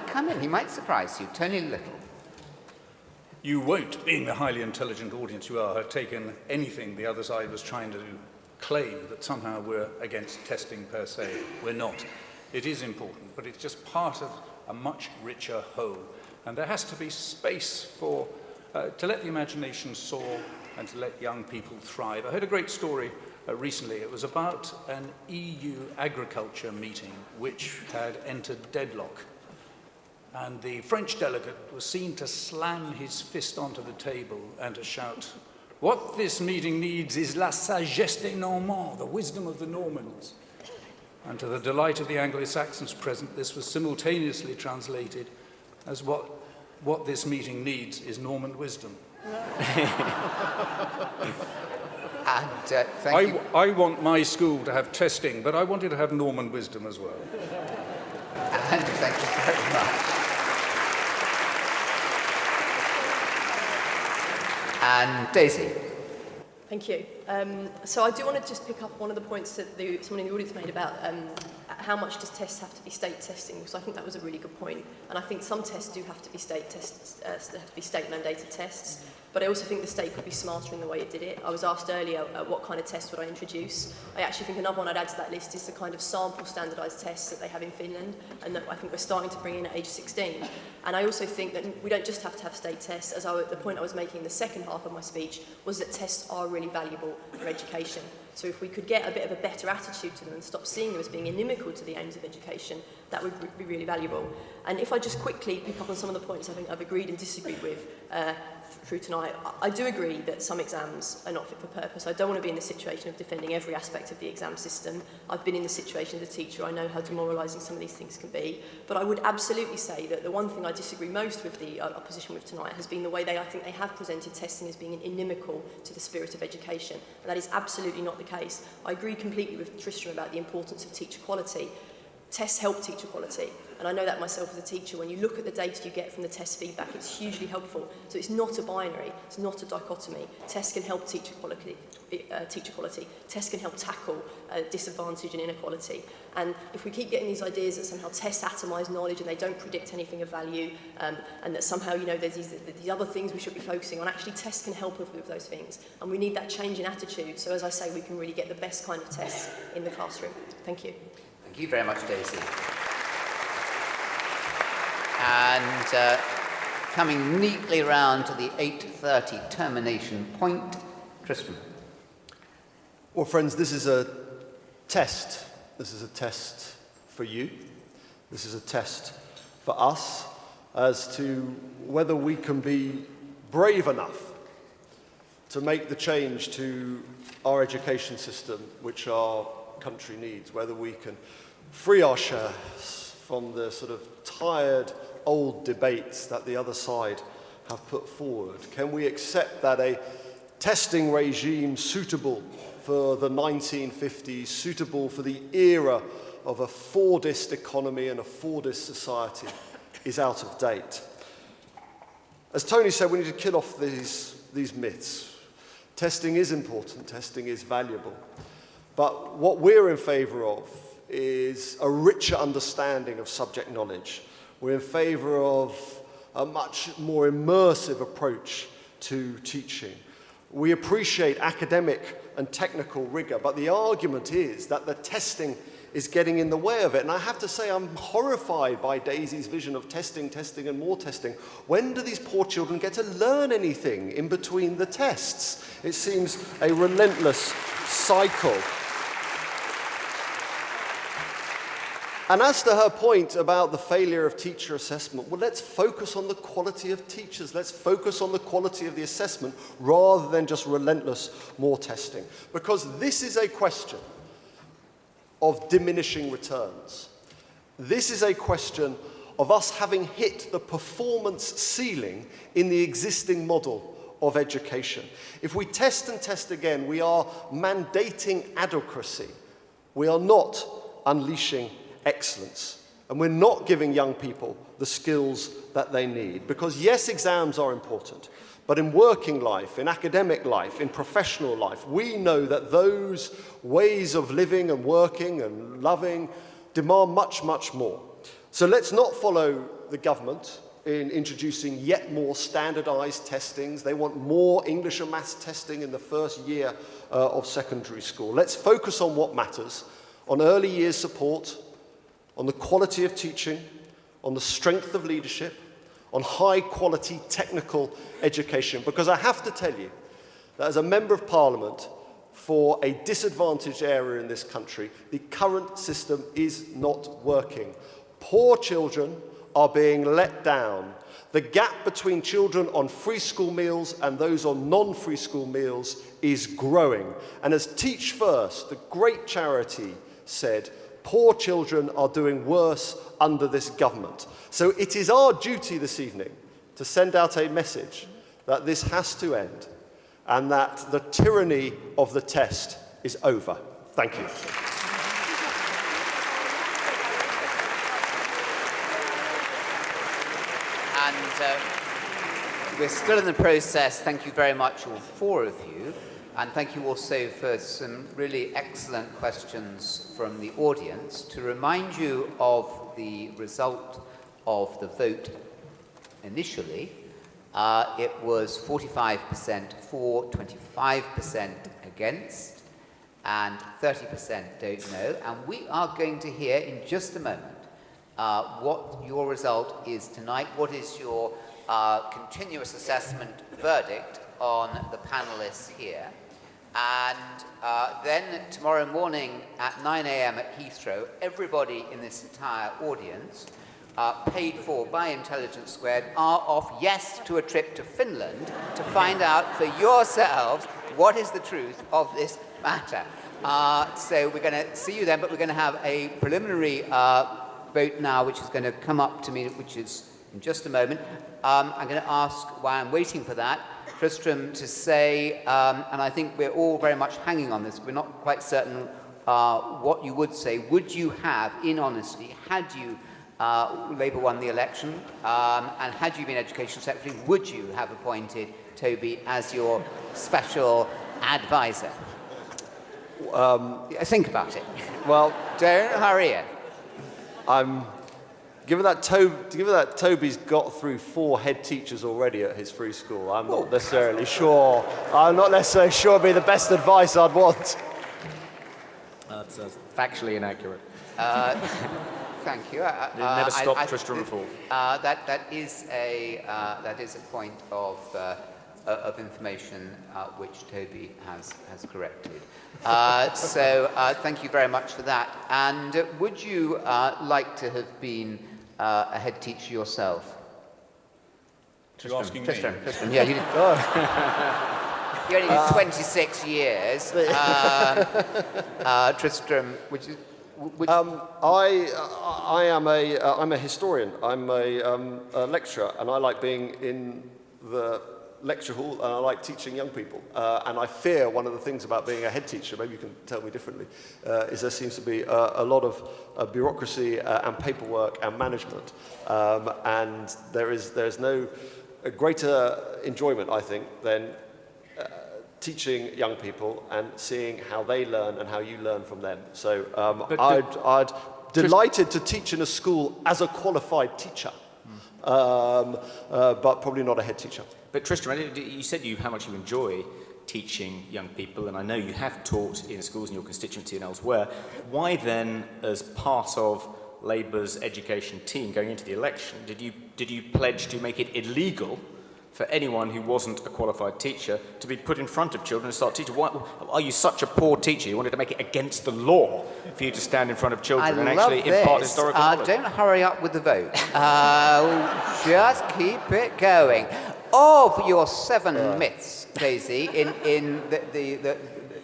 come in. He might surprise you. Tony Little. You won't, being the highly intelligent audience you are, have taken anything the other side was trying to claim that somehow we're against testing per se. We're not. It is important, but it's just part of a much richer whole, and there has to be space for to let the imagination soar and to let young people thrive. I heard a great story recently. It was about an EU agriculture meeting which had entered deadlock. And the French delegate was seen to slam his fist onto the table and to shout, "What this meeting needs is la sagesse des Normands, the wisdom of the Normans." And to the delight of the Anglo-Saxons present, this was simultaneously translated as what this meeting needs is Norman wisdom. And thank you. I want my school to have testing, but I want it to have Norman wisdom as well. And thank you very much. And Daisy. Thank you. So I do want to just pick up one of the points that someone in the audience made about how much does tests have to be state testing, because I think that was a really good point. And I think some tests do have to be state tests, they have to be state mandated tests. But I also think the state could be smarter in the way it did it. I was asked earlier what kind of tests would I introduce. I actually think another one I'd add to that list is the kind of sample standardised tests that they have in Finland, and that I think we're starting to bring in at age 16. And I also think that we don't just have to have state tests. The point I was making in the second half of my speech was that tests are really valuable for education. So if we could get a bit of a better attitude to them and stop seeing them as being inimical to the aims of education, that would be really valuable. And if I just quickly pick up on some of the points I think I've agreed and disagreed with through tonight, I do agree that some exams are not fit for purpose. I don't want to be in the situation of defending every aspect of the exam system. I've been in the situation as a teacher. I know how demoralising some of these things can be. But I would absolutely say that the one thing I disagree most with the opposition with tonight has been the way I think they have presented testing as being inimical to the spirit of education. And that is absolutely not the case. I agree completely with Tristram about the importance of teacher quality. Tests help teacher quality, and I know that myself as a teacher. When you look at the data you get from the test feedback, it's hugely helpful. So it's not a binary, it's not a dichotomy. Tests can help teacher quality. Tests can help tackle disadvantage and inequality. And if we keep getting these ideas that somehow tests atomise knowledge and they don't predict anything of value, and that somehow, you know, there's these other things we should be focusing on, actually tests can help us with those things. And we need that change in attitude. So as I say, we can really get the best kind of tests in the classroom. Thank you. Thank you very much, Daisy. And coming neatly round to the 8:30 termination point, Tristram. Well, friends, this is a test. This is a test for you. This is a test for us as to whether we can be brave enough to make the change to our education system which our country needs, whether we can free ourselves from the sort of tired old debates that the other side have put forward. Can we accept that a testing regime suitable for the 1950s, suitable for the era of a Fordist economy and a Fordist society, is out of date? As Tony said, we need to kill off these myths. Testing is important, testing is valuable. But what we're in favour of is a richer understanding of subject knowledge. We're in favour of a much more immersive approach to teaching. We appreciate academic and technical rigour, but the argument is that the testing is getting in the way of it. And I have to say, I'm horrified by Daisy's vision of testing, testing, and more testing. When do these poor children get to learn anything in between the tests? It seems a relentless cycle. And as to her point about the failure of teacher assessment, well, let's focus on the quality of teachers. Let's focus on the quality of the assessment rather than just relentless more testing. Because this is a question of diminishing returns. This is a question of us having hit the performance ceiling in the existing model of education. If we test and test again, we are mandating adequacy. We are not unleashing excellence. And we're not giving young people the skills that they need. Because yes, exams are important, but in working life, in academic life, in professional life, we know that those ways of living and working and loving demand much, much more. So let's not follow the government in introducing yet more standardised testings. They want more English and maths testing in the first year of secondary school. Let's focus on what matters, on early years support, on the quality of teaching, on the strength of leadership, on high-quality technical education. Because I have to tell you that as a Member of Parliament for a disadvantaged area in this country, the current system is not working. Poor children are being let down. The gap between children on free school meals and those on non-free school meals is growing. And as Teach First, the great charity, said, poor children are doing worse under this government. So it is our duty this evening to send out a message that this has to end and that the tyranny of the test is over. Thank you. And we're still in the process. Thank you very much, all four of you. And thank you also for some really excellent questions from the audience. To remind you of the result of the vote initially, it was 45% for, 25% against, and 30% don't know. And we are going to hear in just a moment what your result is tonight. What is your continuous assessment verdict on the panelists here? And then tomorrow morning at 9 a.m. at Heathrow, everybody in this entire audience, paid for by Intelligence Squared, are off, yes, to a trip to Finland to find out for yourselves what is the truth of this matter. So we're going to see you then, but we're going to have a preliminary vote now, which is going to come up to me, which is in just a moment. I'm going to ask, while I'm waiting for that, Tristram to say, and I think we're all very much hanging on this, we're not quite certain what you would say. Would you have, in honesty, had you Labour won the election, and had you been Education Secretary, would you have appointed Toby as your special advisor? Think about it. Well, don't hurry in. Given that Toby's got through 4 head teachers already at his free school, I'm not necessarily sure. I'm not necessarily sure it'd be the best advice I'd want. That's factually inaccurate. Thank you. Never stop Tristram fall. That is a point of information which Toby has corrected. So thank you very much for that. And would you like to have been a head teacher yourself? You're asking me? Tristram, yeah, you did. You only did 26 years. Tristram, I'm a historian. I'm a lecturer, and I like being in the lecture hall, and I like teaching young people. And I fear one of the things about being a head teacher, maybe you can tell me differently, is there seems to be a lot of bureaucracy and paperwork and management. And there's no greater enjoyment, I think, than teaching young people and seeing how they learn and how you learn from them. So I'd delighted to teach in a school as a qualified teacher, but probably not a head teacher. But Tristram, you said how much you enjoy teaching young people, and I know you have taught in schools in your constituency and elsewhere. Why then, as part of Labour's education team going into the election, did you pledge to make it illegal for anyone who wasn't a qualified teacher to be put in front of children and start teaching? Why are you such a poor teacher? You wanted to make it against the law for you to stand in front of children and actually impart historical knowledge. Don't hurry up with the vote. Just keep it going. Of your 7 myths, Daisy, in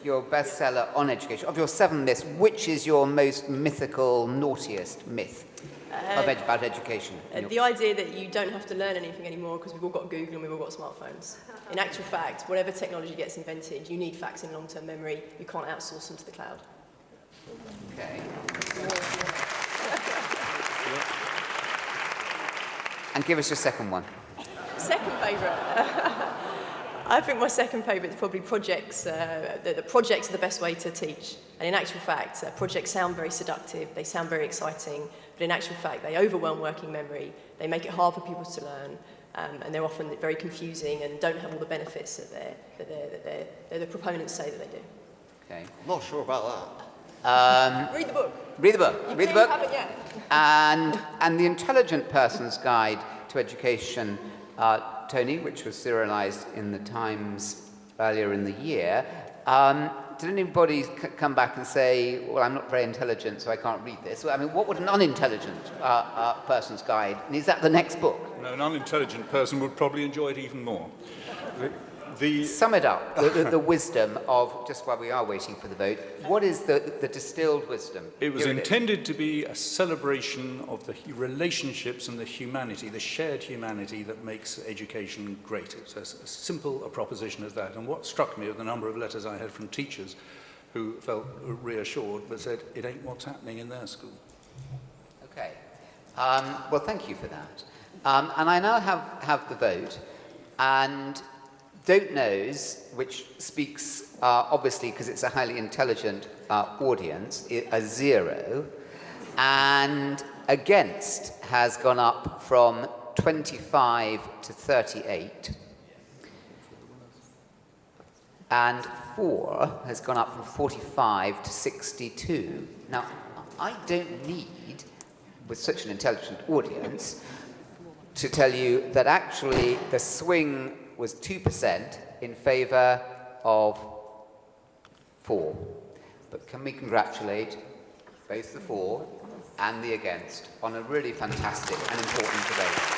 your bestseller on education, of your 7 myths, which is your most mythical, naughtiest myth about education? The idea that you don't have to learn anything anymore because we've all got Google and we've all got smartphones. In actual fact, whatever technology gets invented, you need facts in long-term memory. You can't outsource them to the cloud. Okay. And give us your second one. Second favourite. I think my second favourite is probably projects. The projects are the best way to teach. And in actual fact, projects sound very seductive, they sound very exciting, but in actual fact, they overwhelm working memory, they make it hard for people to learn, and they're often very confusing and don't have all the benefits that the proponents say that they do. Okay. I'm not sure about that. Read the book. Read the book. You Read the book. haven't yet. And the Intelligent Person's Guide to Education, Tony, which was serialized in the Times earlier in the year. Did anybody come back and say, well, I'm not very intelligent, so I can't read this? Well, I mean, what would an unintelligent person's guide, and is that the next book? No, an unintelligent person would probably enjoy it even more. Sum it up, the wisdom of, just while we are waiting for the vote, what is the distilled wisdom? It was intended to be a celebration of the relationships and the humanity, the shared humanity that makes education great. It's as simple a proposition as that. And what struck me are the number of letters I had from teachers who felt reassured but said, it ain't what's happening in their school. Okay. Well, thank you for that. And I now have the vote. And Don't Knows, which speaks, obviously, because it's a highly intelligent audience, a 0. And Against has gone up from 25 to 38. And For has gone up from 45 to 62. Now, I don't need, with such an intelligent audience, to tell you that actually the swing was 2% in favour of For. But can we congratulate both the For and the Against on a really fantastic and important debate?